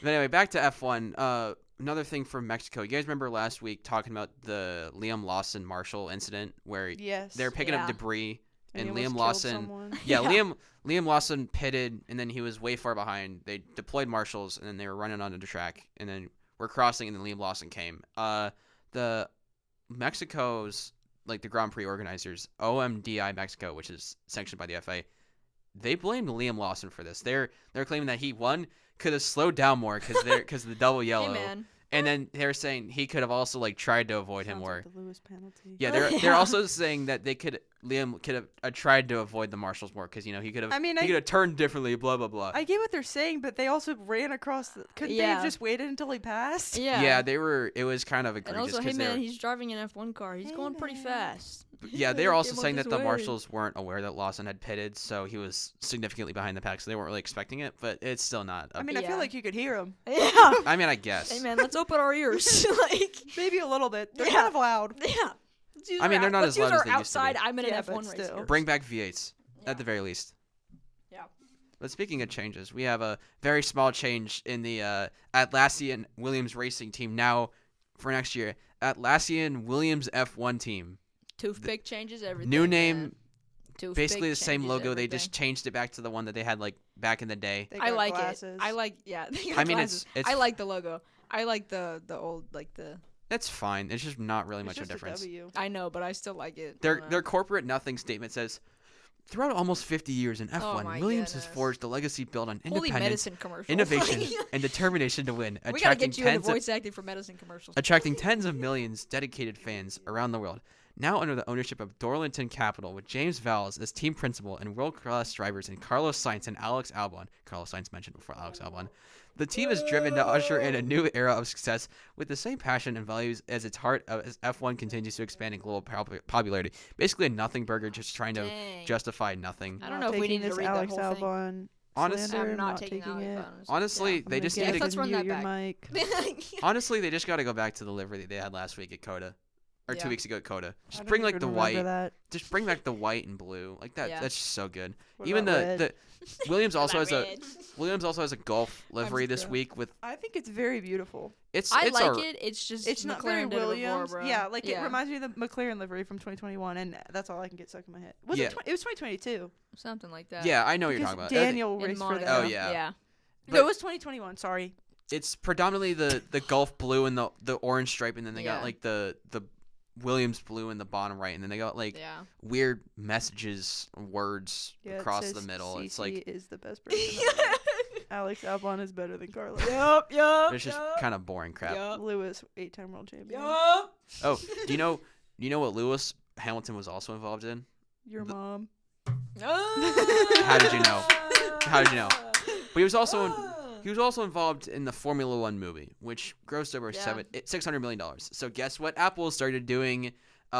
But anyway, back to F1. Another thing from Mexico. You guys remember last week talking about the Liam Lawson Marshall incident where Yes. they're picking Yeah. up debris and he Liam almost killed Lawson. someone. Yeah, Yeah. Liam Lawson pitted and then he was way far behind. They deployed marshals and then they were running onto the track and then we're crossing and then Liam Lawson came. The Mexico's like the Grand Prix organizers, OMDI Mexico, which is sanctioned by the FA, they blamed Liam Lawson for this. They're claiming that he could have slowed down more because of the double yellow. Hey man. And then they're saying he could have also like tried to avoid him Sounds more. like the Lewis penalty. Yeah, they're Yeah. also saying that Liam could have tried to avoid the marshals more because he could have I mean, he I- could have turned differently. Blah blah blah. I get what they're saying, but they also ran across. Couldn't they Yeah. have just waited until he passed? Yeah. Yeah, they were. It was kind of And egregious. also, hey 'cause they man, were- he's driving an F1 car. He's Hey, going pretty man. fast. yeah, they were also Came up saying this that the way. marshals weren't aware that Lawson had pitted, so he was significantly behind the pack, so they weren't really expecting it. But it's still not. I mean, I Yeah. feel like you could hear him. Yeah. I mean, I guess. Hey man, let's open our ears. Like, Maybe a little bit. They're Yeah. kind of loud. yeah. Let's use I mean, our they're not let's as loud use as our they used to be. outside. I'm in an Yeah, F1 but race. still. here. Bring back V8s Yeah. at the very least. Yeah. But speaking of changes, we have a very small change in the Atlassian Williams Racing team now for next year. Atlassian Williams F1 team. Toothpick changes everything. New man. name, Toothpick basically the same changes logo. They everything. just changed it back to the one that they had like back in the day. They I got like glasses. it. I like yeah. they got I mean, glasses. it's I like the logo. I like the old like the. That's fine. It's just not really It's much of a just difference. W. I know, but I still like it. I Their don't know. their corporate nothing statement says, throughout almost 50 years in F1, my Williams has goodness. forged a legacy built on Holy independence, medicine commercial. innovation, and determination to win, We gotta attracting get you into tens of voice acting for medicine commercials. attracting tens of millions dedicated fans around the world. Now under the ownership of Dorlington Capital, with James Vowles as team principal and world-class drivers in Carlos Sainz and Alex Albon. Carlos Sainz mentioned before Alex Albon. The team is driven to usher in a new era of success with the same passion and values as its heart as F1 continues to expand in global popularity. Basically a nothing burger just trying to Dang. justify nothing. I don't Not know if we taking need to this read Alex that whole thing. Albon Honestly- slander, I'm not taking it. Alex Albon. Honestly, Yeah. they I'm just gonna need get to let's run you that your back. mic. honestly they just got to go back to the livery that they had last week at Coda. Or Yeah. 2 weeks ago at Coda. I Just don't bring like even the remember white. that. Just bring back the white and blue. Like that. Yeah. That's just so good. What Even about the red? Williams also That has a red. Williams also has a golf livery this scared. week with I think it's very beautiful. it's I it's like a, it. It's just It's not McLaren very did it before, Williams. bro. Yeah, like it reminds me of the McLaren livery from 2021, and that's all I can get stuck in my head. Was Yeah. it was 2022. something like that. Yeah, I know what you're Because talking about. Daniel In raced for Monaco. them. Oh, yeah. Yeah. No, it was 2021. Sorry. It's predominantly the golf blue and the orange stripe, and then they got Yeah. like the Williams blue in the bottom right, and then they got like Yeah. weird messages, words Yeah, it across says the middle. It's Cece like is the best person. Alex Albon is better than Carlos. Yup. it's just kind of boring crap. Yup. Lewis, 8-time world champion. Yup. Oh, do you know what Lewis Hamilton was also involved in? Your mom. How did you know? How did you know? But he was also in He was also involved in the Formula One movie, which grossed over Yeah. $600 million. So guess what Apple started doing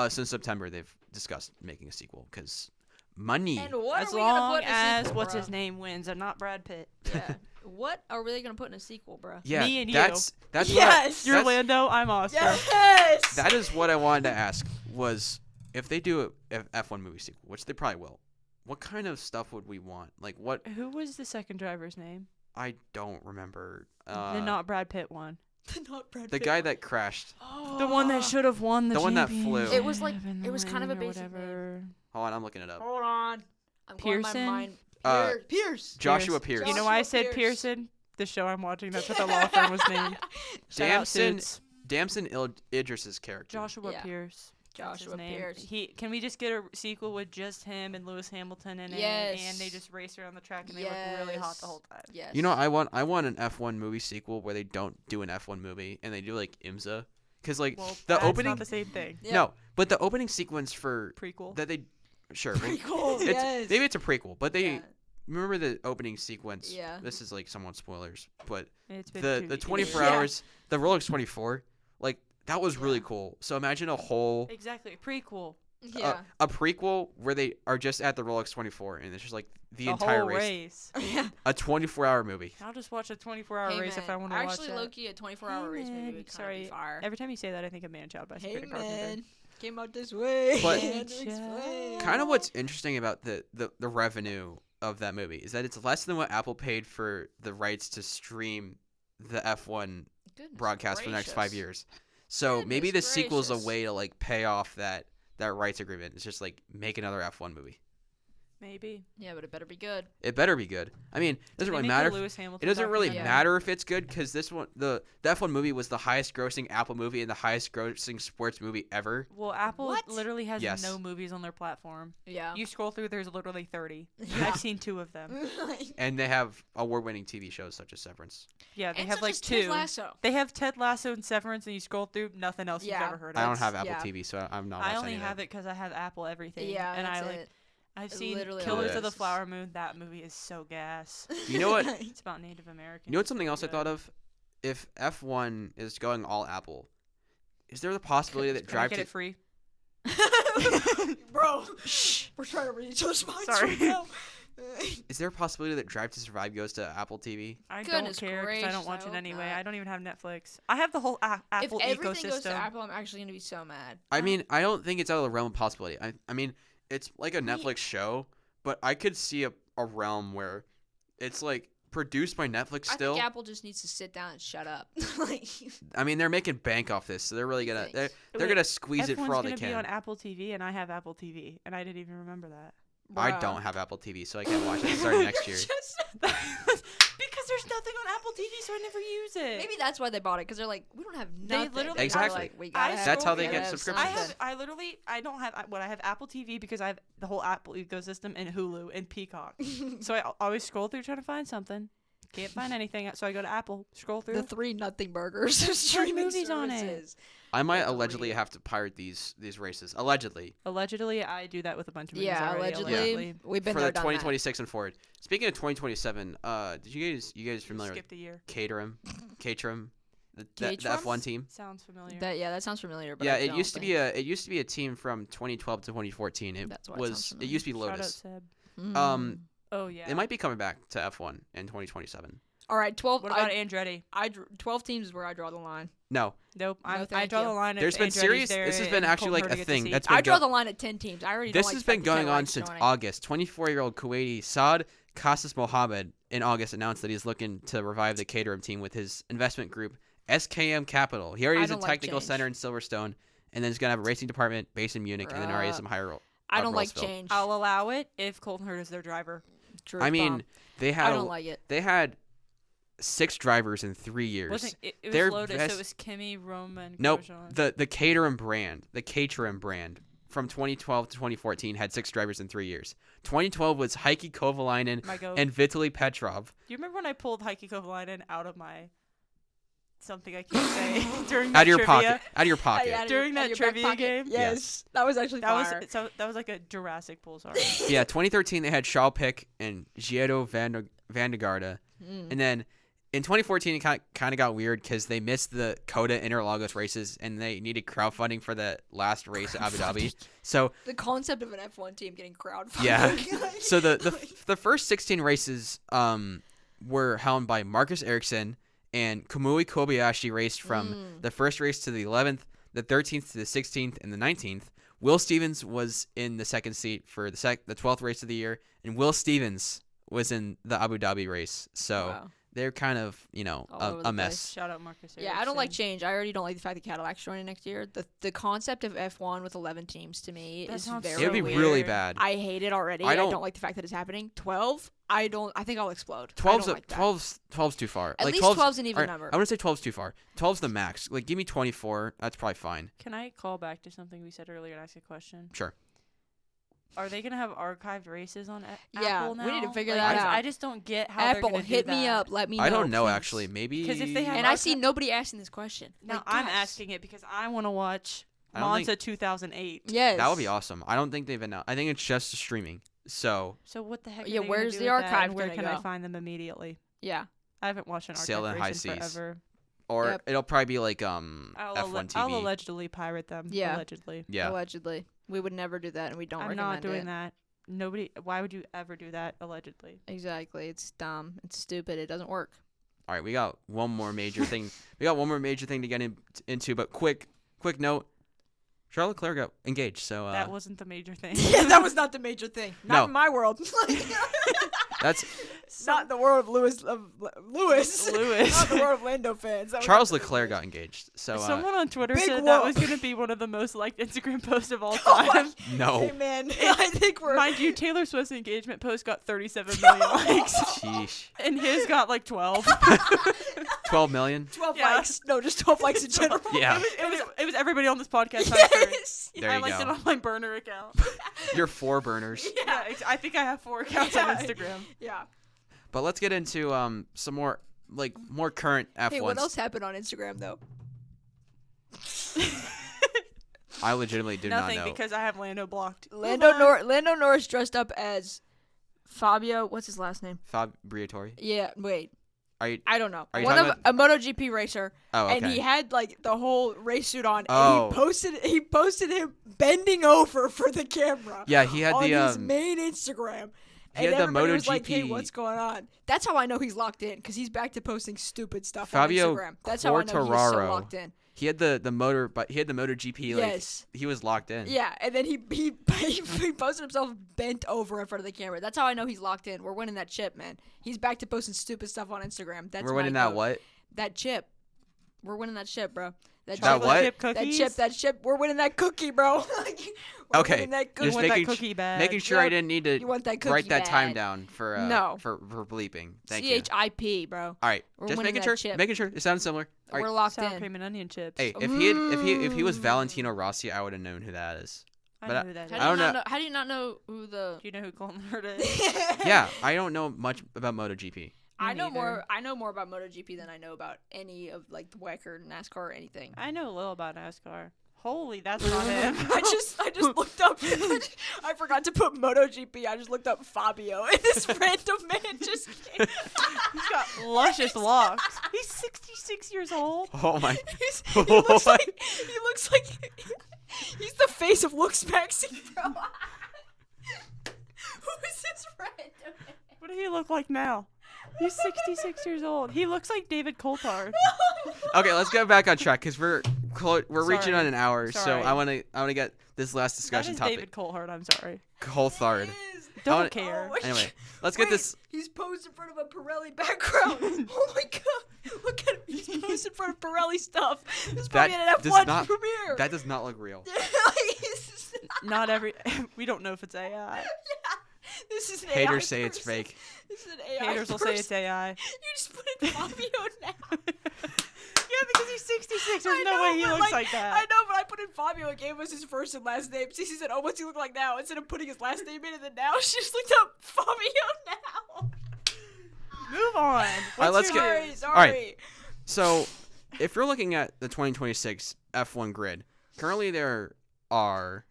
since September? They've discussed making a sequel because money. And what As are we gonna long put in a as sequel, what's bro? his name wins and not Brad Pitt. Yeah. What are they gonna put in a sequel, bro? Yeah, Me and you. that's Yes. You're that's- Lando, I'm Oscar. Yes. that is what I wanted to ask was if they do a F1 movie sequel, which they probably will. What kind of stuff would we want? Like what? Who was the second driver's name? I don't remember. The not Brad Pitt one. Not Brad The Pitt. guy that crashed. Oh. The one that should have won the The one that championship flew. It was like- in the it was kind of a wing or basic name. whatever. Hold on, I'm looking it up. Hold on. I'm calling Pearson? my mind. Uh, Pierce. Joshua Pierce. You know why I said Joshua Pierce. Pearson? The show I'm watching, that's what the law firm was named. Shout out Damson Suits. Idris's character. Joshua Yeah. Pierce. That's his Joshua name. Pierce. Can we just get a sequel with just him and Lewis Hamilton in it, Yes. and they just race around the track and they look really hot the whole time? Yes. You know, I want an F1 movie sequel where they don't do an F1 movie and they do like IMSA, because like Well, the that's opening. not the same thing. Yeah. No, but the opening sequence for Prequel. that they sure Prequel, it's, yes. maybe it's a prequel, but they Yeah. remember the opening sequence. Yeah. This is like somewhat spoilers, but It's been the 2 24 Yeah. hours, the Rolex 24, like that was really Yeah. cool. So imagine a whole Exactly. Prequel. Yeah. a prequel where they are just at the Rolex 24 and it's just like the The entire whole race. yeah. A 24-hour movie. I'll just watch a 24-hour Hey, race man. if I want to watch Actually, that. low-key, a 24-hour race movie would kind of Sorry. be fire. Every time you say that, I think of Man Child by Hey, Sabrina Carpenter. man. Came out this way. But- I had to explain. Kind of what's interesting about the revenue of that movie is that it's less than what Apple paid for the rights to stream the F1 Goodness broadcast for the next 5 gracious. years. So maybe the Goodness sequel's a gracious. way to like pay off that rights agreement. It's just like make another F1 movie. Maybe. Yeah, but it better be good. It better be good. I mean, it doesn't really matter. It doesn't really Yeah. matter if it's good because this one, the F1 movie was the highest grossing Apple movie and the highest grossing sports movie ever. Well, Apple What? literally has Yes. no movies on their platform. Yeah. You scroll through, there's literally 30. Yeah. I've seen 2 of them. And they have award-winning TV shows such as Severance. Yeah, they And have such like as Ted 2. Lasso. They have Ted Lasso and Severance, and you scroll through, nothing else you've Yeah. ever heard of. I don't have Apple yeah. TV, so I'm not. I watching only any of have that. it because I have Apple everything. Yeah, and that's I like. it. I've seen Literally Killers all of the it is. Flower Moon. That movie is so gas. You know what? It's about Native Americans. You know what's something It's else I good. thought of? If F1 is going all Apple, is there the possibility that Can I Drive get to it free? Bro, we're trying to read each other's minds Sorry. right now. is there a possibility that Drive to Survive goes to Apple TV? I Goodness don't care because I gracious, don't watch I it hope anyway. not. I don't even have Netflix. I have the whole Apple if everything goes to ecosystem. Apple, I'm actually gonna be so mad. I mean, I don't think it's out of the realm of possibility. I mean, it's like a Netflix show, but I could see a realm where it's like produced by Netflix I still. think Apple just needs to sit down and shut up. Like, I mean, they're making bank off this, so they're really gonna Thanks. they're Wait, gonna squeeze it F1's for all they gonna be on can. Apple TV, and I have Apple TV, and I didn't even remember that. I bruh. don't have Apple TV, so I can't watch it starting next year. Because there's nothing on Apple TV, so I never use it. Maybe that's why they bought it, because they're like, we don't have They nothing. literally- They're Exactly. Like, we gotta have- That's how they we get gotta have subscriptions. something. I don't have what I have Apple TV because I have the whole Apple ecosystem and Hulu and Peacock. So I always scroll through trying to find something. Can't find anything, so I go to Apple, scroll through. The 3 nothing burgers. There's streaming movies on it. services. I might Like a allegedly read. have to pirate these races. Allegedly. Allegedly, I do that with a bunch of movies Yeah, already. allegedly. We've been For there, the done 2026 and forward. Speaking of 2027, did you guys familiar with Skip the year. Caterham, the Caterham? F1 team? Sounds familiar. that. That sounds familiar. But Yeah, I it don't used to think- be a team from 2012 to 2014. It That's why it sounds it used to be Shout out Lotus. Seb. Mm. Oh yeah. It might be coming back to F1 in 2027. All right, 12. What about Andretti? 12 teams is where I draw the line. No, Nope. I thank draw you. the line. there's if been Andretti's serious. there This has and been actually Colton like Herta a gets thing seat. that's been I draw the line at 10 teams. I already this don't has like been fucking going on Cadillacs since joining. August. 24-year-old Kuwaiti Saad Qasas Mohammed in August announced that he's looking to revive the Caterham team with his investment group SKM Capital. He already I has a don't like technical change. center in Silverstone, and then he's gonna have a racing department based in Munich, and then already has some higher. I don't like Roosevelt. change. I'll allow it if Colton Herta is their driver. True. I mean, bomb. they I had don't like it. they had 6 drivers in 3 years. Wasn't it was Their Lotus? best- So it was Kimi, Roman, Nope. Grosjean. The Caterham brand from 2012 to 2014 had 6 drivers in 3 years. 2012 was Heikki Kovalainen My goat. and Vitaly Petrov. Do you remember when I pulled Heikki Kovalainen out of my something I can't say during Out that of your trivia? pocket. Out of your pocket. Out of During your that back trivia pocket. game? Yes. That was actually fire. That was like a Jurassic Pulsar. Yeah, 2013 they had Shaw Pick and Giedo van der Garde. Mm. And then in 2014, it kind of got weird because they missed the Coda Interlagos races and they needed crowdfunding for the last race at Abu Dhabi. So the concept of an F1 team getting crowdfunding. Yeah. So the first 16 races were held by Marcus Ericsson, and Kamui Kobayashi raced from the first race to the 11th, the 13th to the 16th, and the 19th. Will Stevens was in the second seat for the 12th race of the year, and Will Stevens was in the Abu Dhabi race. So. Wow. They're kind of, a mess. Shout out Marcus Ericsson. Yeah, I don't like change. I already don't like the fact that Cadillac's joining next year. The concept of F1 with 11 teams to me is very weird. It would be really bad. I hate it already. I don't like the fact that it's happening. 12, I think I'll explode. 12's too far. At least 12's an even number. I want to say 12's too far. 12's the max. Like, give me 24. That's probably fine. Can I call back to something we said earlier and ask a question? Sure. Are they going to have archived races on Apple now? We need to figure that out. I just don't get how Apple, they're going to do that. hit me up. Let me know. I don't know, please. actually. Maybe. Because if they have I see nobody asking this question. No, like, I'm asking it because I want to watch Monza 2008. Yes. That would be awesome. I don't think they've announced. I think it's just streaming. So what the heck? Yeah, where's the archive? Where can I find them immediately? Yeah. I haven't watched an archive race in forever. Or it'll probably be like F1 TV. I'll allegedly pirate them. Yeah. Allegedly. Yeah. Allegedly. We would never do that, and we don't recommend it. I'm not doing that. Nobody. Why would you ever do that? Allegedly. Exactly. It's dumb. It's stupid. It doesn't work. All right, we got one more major thing. To get into, but quick note. Charles Leclerc got engaged, so that wasn't the major thing. Yeah, that was not the major thing. Not in my world. That's not in the world of Lewis. Not the world of Lando fans. Charles Leclerc got engaged. So someone on Twitter said that was going to be one of the most liked Instagram posts of all time. No. Hey man, I think we're. Mind you, Taylor Swift's engagement post got 37 million likes. Sheesh. And his got like 12. 12 million? 12 likes. No, just 12 likes in general. Yeah. It was everybody on this podcast. Yes. There I you liked go. it on my burner account. Your 4 burners. Yeah, I think I have 4 accounts on Instagram. Yeah. But let's get into some more current F1s. Hey, what else happened on Instagram though? I legitimately do not know. Nothing because I have Lando blocked. Lando Norris dressed up as Fabio. What's his last name? Fabriatore. Yeah. Wait. I don't know. Are you One of talking a MotoGP racer. Oh, okay. And he had like the whole race suit on. Oh. And he posted him bending over for the camera. Yeah, he had on the his main Instagram. He and had the everybody was like, MotoGP. "Hey, what's going on?" That's how I know he's locked in because he's back to posting stupid stuff Fabio on Instagram. That's how I know he's so Quartararo. locked in. He had the motor, but he had the MotoGP. Like, Yes. he was locked in. Yeah, and then he posted himself bent over in front of the camera. That's how I know he's locked in. We're winning that chip, man. He's back to posting stupid stuff on Instagram. That's We're winning that code. what? That chip. We're winning that chip, bro. That Chocolate what? chip cookies? That chip. We're winning that cookie, bro. We're Okay. winning that Just cookie. making sure I didn't need to You want that cookie write that time bad. down for No. for bleeping. Thank you. CHIP, bro. All right, We're just winning making that sure. chip. Making sure. It sounds similar. All right. We're locked Sour in. cream and onion chips. Hey, if he was Valentino Rossi, I would have known who that is. I but know who that is. I don't know. How do you not know who the? Do you know who Colton Hurd is? Yeah, I don't know much about MotoGP. I know neither. more about MotoGP than I know about any of like the WEC or NASCAR or anything. I know a little about NASCAR. Holy, that's not him. I just looked up. I forgot to put MotoGP. I just looked up Fabio, and this random man just came. He's got luscious locks. He's 66 years old. Oh my! He looks like he's the face of Looks Maxi, bro. Who is this random man? What does he look like now? He's 66 years old. He looks like David Coulthard. Okay, let's get back on track because we're reaching Sorry. on an hour. So Sorry. I want to get this last discussion that is topic. David Coulthard. I'm sorry. Coulthard. Don't care. Oh, Anyway, let's get this. He's posed in front of a Pirelli background. Oh my god! Look at him. He's posed in front of Pirelli stuff. This is probably an F1 premiere. That does not look real. Not every. We don't know if it's AI. Yeah. This is an Haters AI say it's person. fake. This is an AI Haters will say it's AI. You just put in Fabio now. Yeah, because he's 66. There's no way he but, looks like that. I know, but I put in Fabio and gave us his first and last name. Cece said, "Oh, what's he look like now?" Instead of putting his last name in, and then now she just looked up Fabio now. Move on. Let's Sorry. All right. So, if you're looking at the 2026 F1 grid, currently there are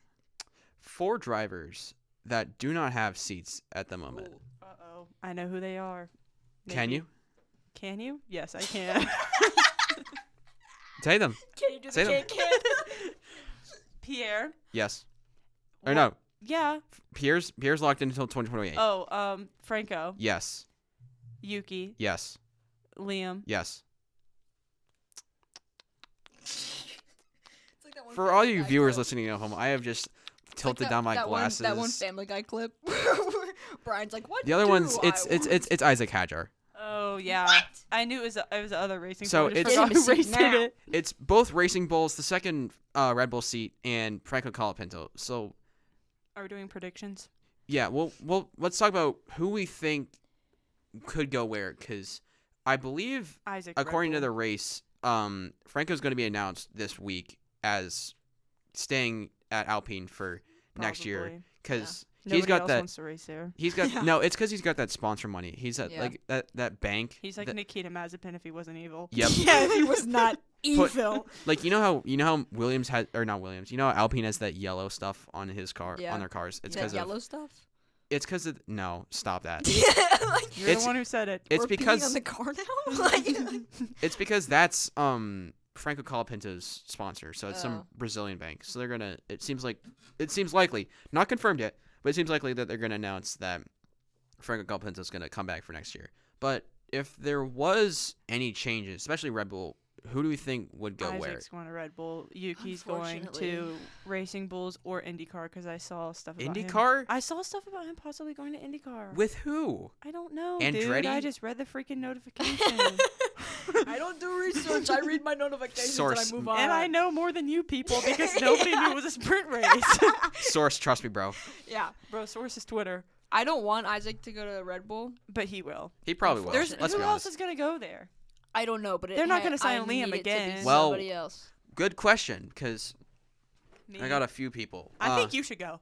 4 drivers that do not have seats at the moment. Uh-oh. I know who they are. Can you? Can you? Yes, I can. Say them. Can you do Say the them. can? Pierre. Yes. Or no. Yeah. Pierre's locked in until 2028. Oh, Franco. Yes. Yuki. Yes. Liam. Yes. It's like that one For all Family you Guy viewers clip. listening at home, I have just It's like tilted down my glasses. That one Family Guy clip. Brian's like, what? The other do ones, I it's Isaac Hadjar. Oh yeah. What? I knew it was the other racing. So I just it's- forgot Get him a who seat raced now. in it. It's both Racing Bulls, the second Red Bull seat, and Franco Colapinto. So Are we doing predictions? yeah, well, let's talk about who we think could go where, because I believe, Isaac. according to Red the race, Franco's going to be announced this week as staying at Alpine for Bull, next year, probably. because Nobody he's got else that. wants to race there. He's got Yeah. no. It's because he's got that sponsor money. He's at Yeah. like that bank. He's like that- Nikita Mazepin if he wasn't evil. Yep. Yeah, he was not Put- evil. Like you know how Williams had, or not Williams. You know how Alpine has that yellow stuff on his car, Yeah. on their cars. It's That because of. yellow stuff. It's because of. No, stop that. Like, You're It's- the one who said it. It's we're peeing because on the car now. Like, it's because that's Franco Colapinto's sponsor, so it's some Oh. Brazilian bank. So they're gonna. It seems likely, not confirmed yet, but it seems likely that they're gonna announce that Franco Colapinto's gonna come back for next year. But if there was any changes, especially Red Bull, who do we think would go where? Isaac's going to Red Bull. Yuki's going to Racing Bulls or IndyCar because I saw stuff about him. IndyCar? I saw stuff about him possibly going to IndyCar. With who? I don't know, Andretti? dude. I just read the freaking notification. I don't do research. I read my notifications Source. and I move on. And I know more than you people because nobody knew it was a sprint race. Source, trust me, bro. Yeah. Bro, source is Twitter. I don't want Isaac to go to Red Bull. But he will. He probably will. There's Let's who be else honest. is going to go there? I don't know, but They're not gonna sign Liam need it to be again. Well- somebody else. Good question, because Me. I got a few people. I think you should go.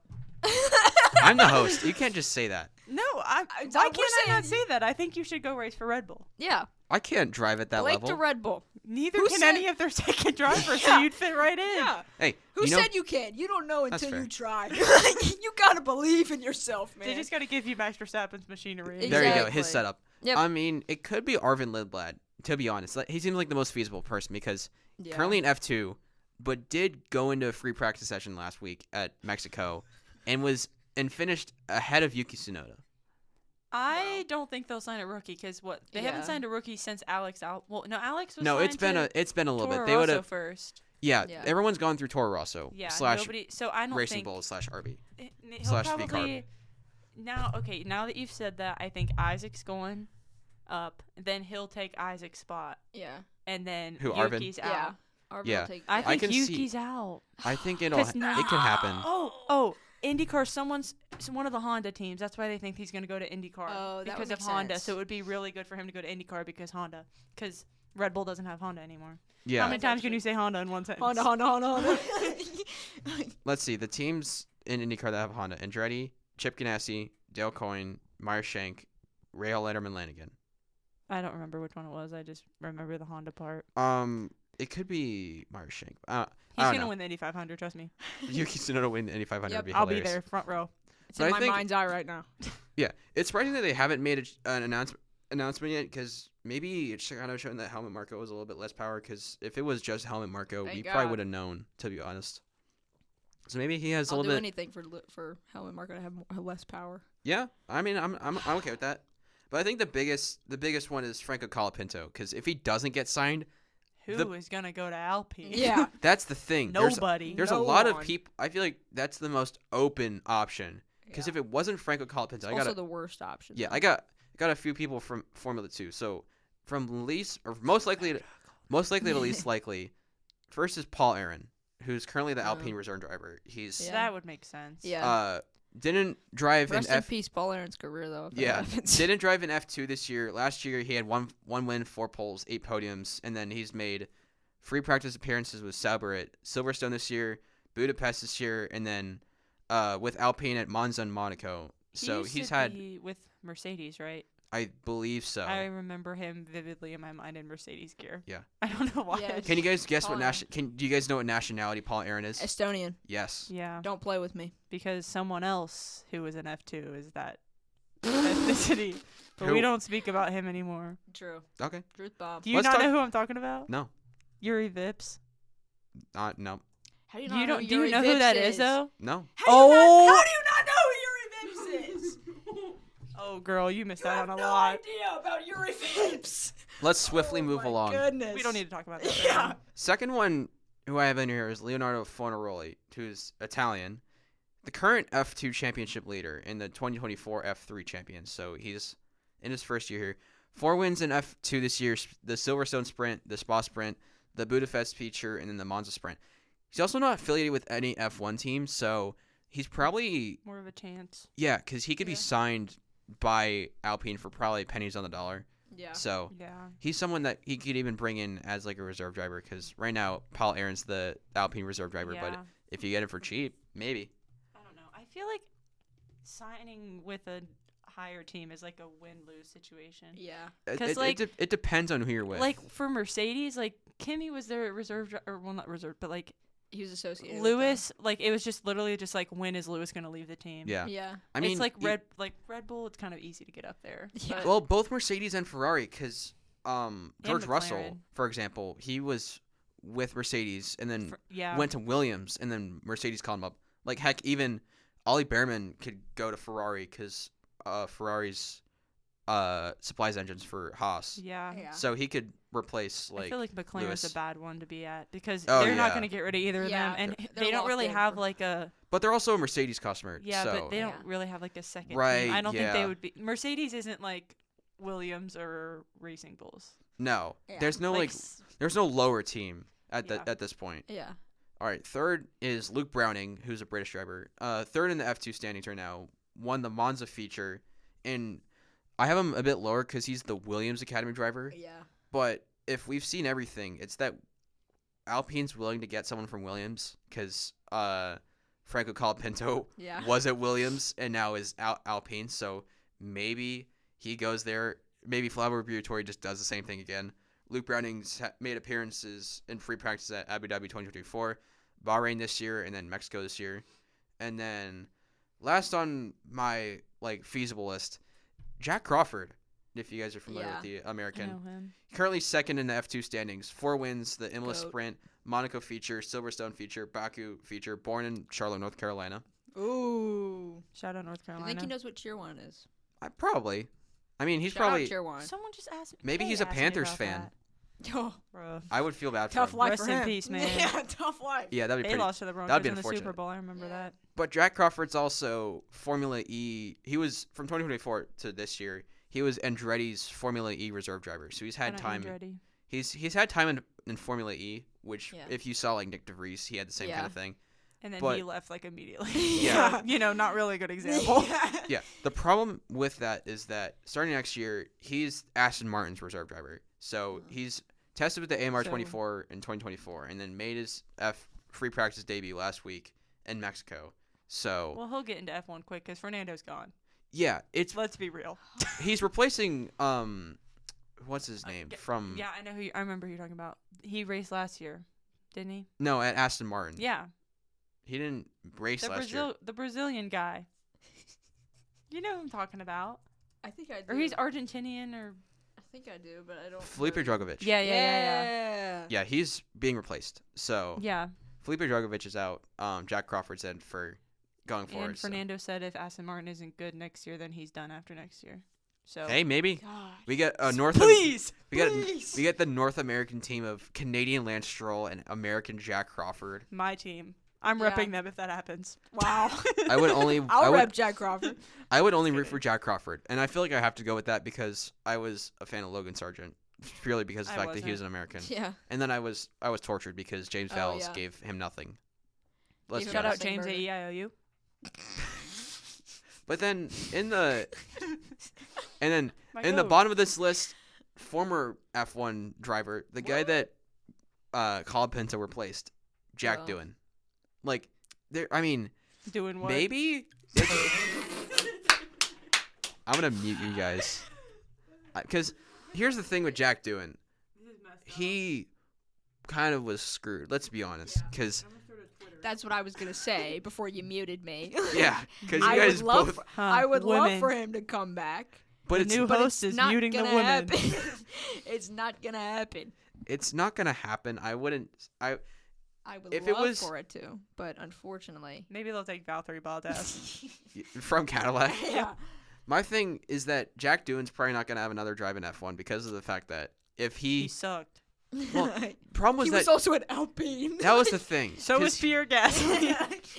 I'm the host. You can't just say that. No, I- why we're can't I not saying- say that? I think you should go race for Red Bull. Yeah. I can't drive at that Blake level. to Red Bull. Neither Who can said- any of their second drivers, so Yeah. you'd fit right in. Yeah. Hey, Who you know, said you can? You don't know That's until fair. you try. You gotta believe in yourself, man. They just got to give you Max Verstappen's machinery. there you go, Exactly. his setup. Yep. I mean, it could be Arvin Lindblad, to be honest. Like, he seems like the most feasible person because Yeah. currently in F2, but did go into a free practice session last week at Mexico and finished ahead of Yuki Tsunoda. I don't think they'll sign a rookie because they haven't Yeah. signed a rookie since Alex out. Well, no, Alex was. No, signed it's been to a little Toro bit. They would Rosso have first. yeah, Yeah. everyone's gone through Toro Rosso Yeah, slash nobody. So I don't Racing think Bulls slash RB. he'll slash probably V-carb. now. Okay, now that you've said that, I think Isaac's going up. Then he'll take Isaac's spot, Yeah. and then Who, Arvin? Yuki's Yeah. out. Arvin Yeah. will take I yeah. think can see- Yuki's out. I think it 'Cause could now- happen. Oh, IndyCar. One of the Honda teams. That's why they think he's going to go to IndyCar Oh, that because would of make Honda. sense. So it would be really good for him to go to IndyCar because Red Bull doesn't have Honda anymore. Yeah. How many That's times can actually- you say Honda in one sentence? Honda. Let's see. The teams in IndyCar that have Honda: Andretti, Chip Ganassi, Dale Coyne, Meyer Shank, Rahal Letterman Lanigan. I don't remember which one it was. I just remember the Honda part. It could be Meyer Shank. He's I going don't to know. win the Indy 500, trust me. Yuki Tsunoda win the Indy 500 Yep, would be I'll be hilarious. there, front row. It's But in I my think- mind's eye right now. Yeah, it's surprising that they haven't made an announcement yet, because maybe it's kind of showing that Helmut Marko was a little bit less power. Because if it was just Helmut Marko, we Thank probably God. would have known, to be honest. So maybe he has a I'll do little bit. anything for Helmut Marko to have less power. Yeah, I mean, I'm okay with that. But I think the biggest one is Franco Colapinto, because if he doesn't get signed, Who is going to go to Alpine? Yeah. that's the thing. Nobody. There's No a lot one. of people. I feel like that's the most open option. Because Yeah. if it wasn't Franco Colapinto, It's I also got the worst option. yeah, though. I got a few people from Formula 2. So from least or most likely to least likely, first is Paul Aaron, who's currently the Alpine reserve driver. He's Yeah. That would make sense. Yeah. didn't drive Rest in in peace, Paul Aaron's career though. if that Yeah, happens. didn't drive in F2 this year. Last year he had one win, 4 poles, 8 podiums, and then he's made free practice appearances with Sauber at Silverstone this year, Budapest this year, and then with Alpine at Monza and Monaco. So He he's used to had, be with Mercedes, right? I believe so. I remember him vividly in my mind in Mercedes gear. Yeah. I don't know why. Yeah, I Can you guys guess Paul what Aaron. do you guys know what nationality Paul Aaron is? Estonian. Yes. Yeah, Don't play with me. because someone else who was in F2 is that ethnicity. But Who? we don't speak about him anymore. True. Okay. Truth bomb. Do you Let's not talk- know who I'm talking about? No. Yuri Vips. No. How do you Do not you know don't? who Do you Yuri know who Vips that is though? No. How do you not know who Yuri Vips is? Oh, girl, you missed You out have on a no lot. idea about Yuri Vips. Let's swiftly move my along. Goodness. We don't need to talk about that. right Yeah. now. Second one who I have in here is Leonardo Fornaroli, who's Italian, the current F2 championship leader in the 2024 F3 champion. So he's in his first year here. 4 wins in F2 this year: the Silverstone Sprint, the Spa Sprint, the Budapest Feature, and then the Monza Sprint. He's also not affiliated with any F1 team, so he's probably More of a chance. because he could be Yeah. signed by Alpine for probably pennies on the dollar. Yeah. So Yeah. he's someone that he could even bring in as like a reserve driver because right now Paul Aaron's the Alpine reserve driver, Yeah. but if you get it for cheap, maybe. I don't know. I feel like signing with a higher team is like a win-lose situation. Yeah. It, 'Cause, it, like- it depends on who you're with. Like for Mercedes, like Kimi was their reserve, or well, not reserve, but like He was associated. Lewis, like it was just literally just like when is Lewis gonna leave the team? yeah. Yeah. I mean, it's like you- Red Bull. It's kind of easy to get up there. Yeah. but- well, both Mercedes and Ferrari, because George Russell, McLaren. for example, he was with Mercedes and then yeah. went to Williams, and then Mercedes called him up. Like heck, even Ollie Behrman could go to Ferrari because Ferrari's supplies engines for Haas. Yeah. Yeah. So he could replace I feel like McLaren's Lewis. a bad one to be at because Oh, they're not yeah. going to get rid of either of Yeah, them, and they're they don't locked really in have for- like a But they're also a Mercedes customer. yeah, so. but they don't Yeah. really have like a second Right, team. I don't think they yeah. would be. Mercedes isn't like Williams or Racing Bulls. No, Yeah. there's no like there's no lower team at Yeah. at this point. Yeah. All right, third is Luke Browning, who's a British driver. Third in the F2 standings right now, won the Monza feature, and I have him a bit lower because he's the Williams Academy driver. Yeah. But if we've seen everything, it's that Alpine's willing to get someone from Williams because Franco Colapinto Yeah. was at Williams and now is Alpine, so maybe he goes there. Maybe Flavio Briatore just does the same thing again. Luke Browning's made appearances in free practice at Abu Dhabi 2024, Bahrain this year, and then Mexico this year. And then last on my like feasible list, Jack Crawford, if you guys are familiar with the I American. know him. Currently second in the F2 standings, 4 wins, the Imola Goat. Sprint, Monaco feature, Silverstone feature, Baku feature, born in Charlotte, North Carolina. Ooh. Shout out North I Carolina. think he knows what tier 1 is. Probably. I mean, he's Shout out probably. tier 1. Someone just asked me. Maybe Kay he's a asked me Panthers about fan. that. Yo, Bro. I would feel bad for tough him. life Rest for in him. peace, man. Yeah, tough life. Yeah, that'd be They pretty. lost to the Broncos that'd be in the Super unfortunate. Bowl. I remember Yeah. that. But Jack Crawford's also Formula E. He was from 2024 to this year. He was Andretti's Formula E reserve driver, so he's had Kinda time. Andretti. He's had time in Formula E, which Yeah. if you saw like Nick DeVries, he had the same kind Yeah. of thing. And then But- he left like immediately. Yeah. So, you know, not really a good example. Yeah, the problem with that is that starting next year, he's Aston Martin's reserve driver. So he's tested with the AMR 24 in 2024, and then made his free practice debut last week in Mexico. So Well, he'll get into F1 quick because Fernando's gone. yeah, it's Let's be real. he's replacing what's his name from Yeah, I know who. I remember who you're talking about. He raced last year, didn't he? no at Aston Martin. Yeah, He didn't race last year. the Brazilian guy. You know who I'm talking about, I think I do. or he's Argentinian, or I think I do, but I don't. Felipe know. Drugovich. yeah. Yeah, he's being replaced. So Yeah, Felipe Drugovich is out. Jack Crawford's in for going forward. and so. Fernando said if Aston Martin isn't good next year, then he's done after next year. So Hey, maybe God. we get a please, we get the North American team of Canadian Lance Stroll and American Jack Crawford. my team. I'm Yeah. repping them if that happens. Wow. I would only I'll rep Jack Crawford. I would only root for Jack Crawford, and I feel like I have to go with that because I was a fan of Logan Sargent purely because of the I fact that he was wasn't. an American, Yeah. and then I was tortured because James Oh, Valls yeah. gave him nothing. Let's be Shout honest. out James Burger. AEIOU. But then in the and then My in the goat. bottom of this list, former F1 driver, the guy that Colapinto replaced, Jack Oh. Doohan. Like, there. I mean, Doing what? maybe. I'm gonna mute you guys, because here's the thing with Jack Doohan. He kind of was screwed. Let's be honest, because That's what I was gonna say before you muted me. Yeah, because you I guys would love. both. I would love women. for him to come back. But The it's new host is not muting the gonna women. happen. It's not gonna happen. it's not gonna happen. I wouldn't. I would If it love was- for it to, but unfortunately. Maybe they'll take Valtteri Bottas. From Cadillac. Yeah. My thing is that Jack Doohan's probably not gonna have another drive in F1 because of the fact that if He he sucked. well, problem was he that was also an Alpine. that was the thing. So was 'cause Pierre Gasly.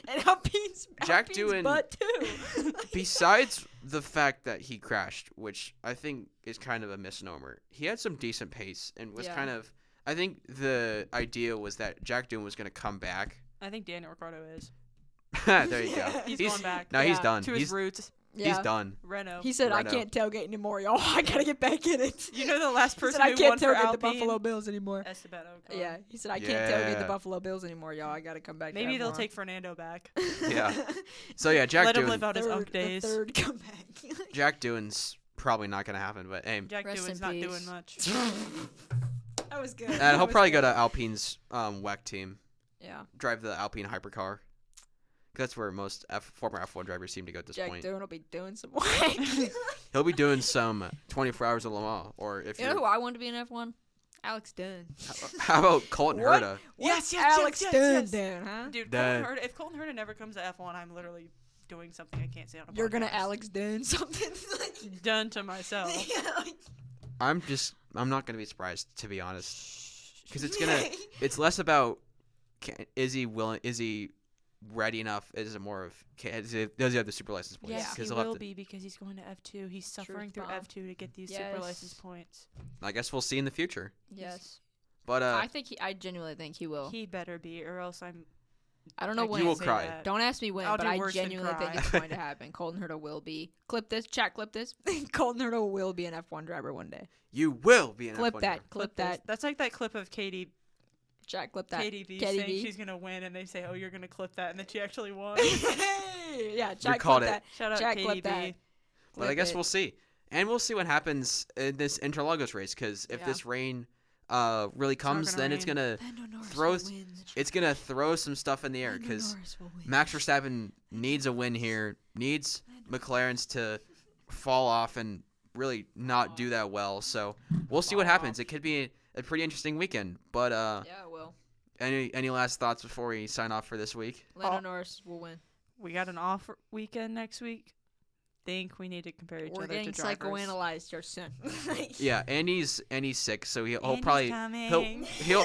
And Alpine's Jack Alpine's Doohan- butt too. besides the fact that he crashed, which I think is kind of a misnomer, he had some decent pace and was Yeah. kind of. I think the idea was that Jack Doohan was gonna come back. I think Daniel Ricciardo is. There you go. He's going back. No, he's Yeah, done. To his roots. Yeah. He's done. Renault. He said, "I Renault. can't tailgate anymore, y'all. I gotta get back in it." You know the last He person said, "I who can't won for tailgate the Alpine? Buffalo Bills anymore." Esteban Ocon. Yeah, he said, "I can't tailgate the Yeah. Buffalo Bills anymore, y'all. I gotta come back." Maybe to they'll F1." take Fernando back. Yeah. So yeah, Jack Let him Doohan. live out his unk the days. third comeback. Jack Doohan's probably not gonna happen, but hey, Jack Rest in Doohan's not peace. doing much. That was good. and he'll probably go to Alpine's WEC team, Yeah, drive the Alpine hypercar. 'Cause that's where most former F1 drivers seem to go at this Jack point. Doohan will be doing some work. He'll be doing some 24 hours of Le Mans, or if You know you're. who I want to be in F1? Alex Dunn. How about Colton What? Herta? Yes, Alex yes, Dunn yes. doing, huh? Dude, Done. Colton Herta, if Colton Herta never comes to F1, I'm literally doing something I can't say on a You're gonna podcast. Alex Dunn something. Done to myself. I'm not gonna be surprised, to be honest, because it's less about is he ready enough? Is it more of does he have the super license points? Yes, 'Cause he he'll have will to- be because he's going to F2. He's suffering through bomb. F2 to get these super Yes. license points. I guess we'll see in the future. Yes. But I genuinely think he will. He better be, or else I'm. I don't know I when. You will can't say cry. that. Don't ask me when, I'll but do I worse than genuinely think cry. it's going to happen. Colton Herta will be. Clip this. Chat, clip this. Colton Herta will be an F1 driver one day. you will be an Clip F1 that. driver. Clip this. that. That's like that clip of Katie Chat, clip that. KDB Katie saying B. she's gonna win, and they say, "Oh, you're gonna clip that," and then she actually won. Yeah, chat, called clip it. that. Shout out Chat, KDB. clip that. But I Clip guess it. we'll see, and we'll see what happens in this Interlagos race. Because if Yeah. this rain really comes, gonna then it's rain. gonna Lando Norris throw- will win the it's gonna throw some stuff in the air. Lando Because Norris will win. Max Verstappen needs a win here. Needs McLaren's to fall off and really not do that well. So we'll see what happens. It could be a pretty interesting weekend. But Yeah, it will. any last thoughts before we sign off for this week? Lando Norris will win. We got an off weekend next week. Think we need to compare each We're other getting to drivers. psychoanalyzed, your son. Yeah, Andy's sick, so he'll Andy's probably coming. he'll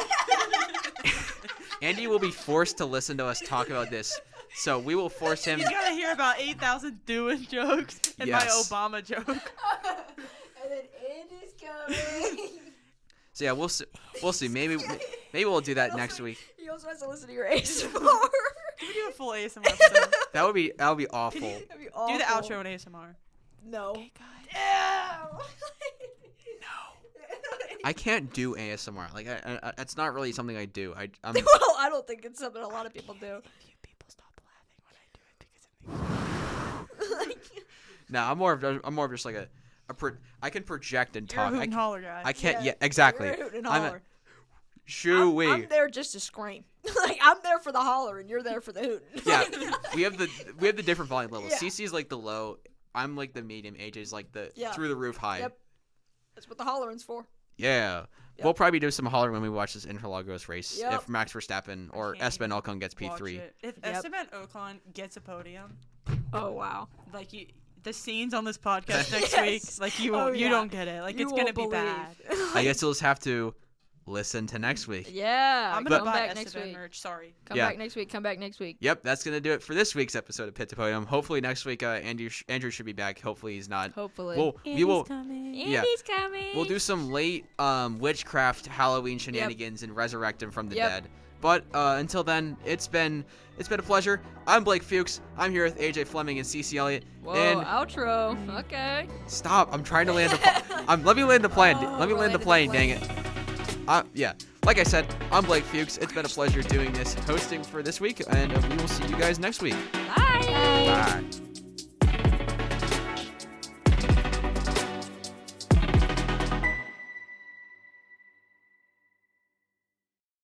Andy will be forced to listen to us talk about this. So we will force him. You gotta hear about 8,000 doing jokes and Yes. my Obama joke. And then Andy's coming. So yeah, we'll see. Maybe we'll do that next week. He also has to listen to your ASMR. Can we do a full ASMR episode? That would be awful. That'd be Do awful. the outro in ASMR. No. Okay, guys. No. I can't do ASMR. Like I it's not really something I do. I'm Well, I don't think it's something a lot of people do. If you people stop laughing when I do it because it makes no. I'm more of just like I can project and You're a talk. hoot and holler guy. I can't. Yeah, Yeah, exactly. You're a hoot and I'm holler. Shoo-wee. I'm there just to scream. Like I'm there for the holler and you're there for the hoot. Yeah, we have the different volume levels. Yeah. Cece is like the low. I'm like the medium. AJ's like the Yeah. through the roof high. Yep. That's what the hollering's for. Yeah. Yep. We'll probably do some hollering when we watch this Interlagos race Yep. if Max Verstappen or can't Esteban even Ocon gets Watch P3. it. If Yep. Esteban Ocon gets a podium, Oh wow. like the scenes on this podcast next Yes. week, like you Oh, you yeah. don't get it. Like You it's gonna won't be believe. bad. I guess you'll just have to listen to next week. Yeah. I'm gonna come buy back next Esteban week. merch. Sorry. Come Yeah. back next week. Come back next week. Yep, that's gonna do it for this week's episode of Pit to Podium. Hopefully next week, Andrew should be back. Hopefully he's not. Hopefully. We will. coming. Yeah. Andy's coming. We'll do some late witchcraft Halloween shenanigans and resurrect him from the Yep. dead. But until then, it's been a pleasure. I'm Blake Fuchs. I'm here with AJ Fleming and Cece Elliott. Whoa, And outro. Okay. stop! I'm trying to land the. Let me land the plane. Oh, Let me we're land the landing plane. the Dang it. Yeah. Like I said, I'm Blake Fuchs. It's been a pleasure doing this hosting for this week, and we will see you guys next week. Bye. Bye.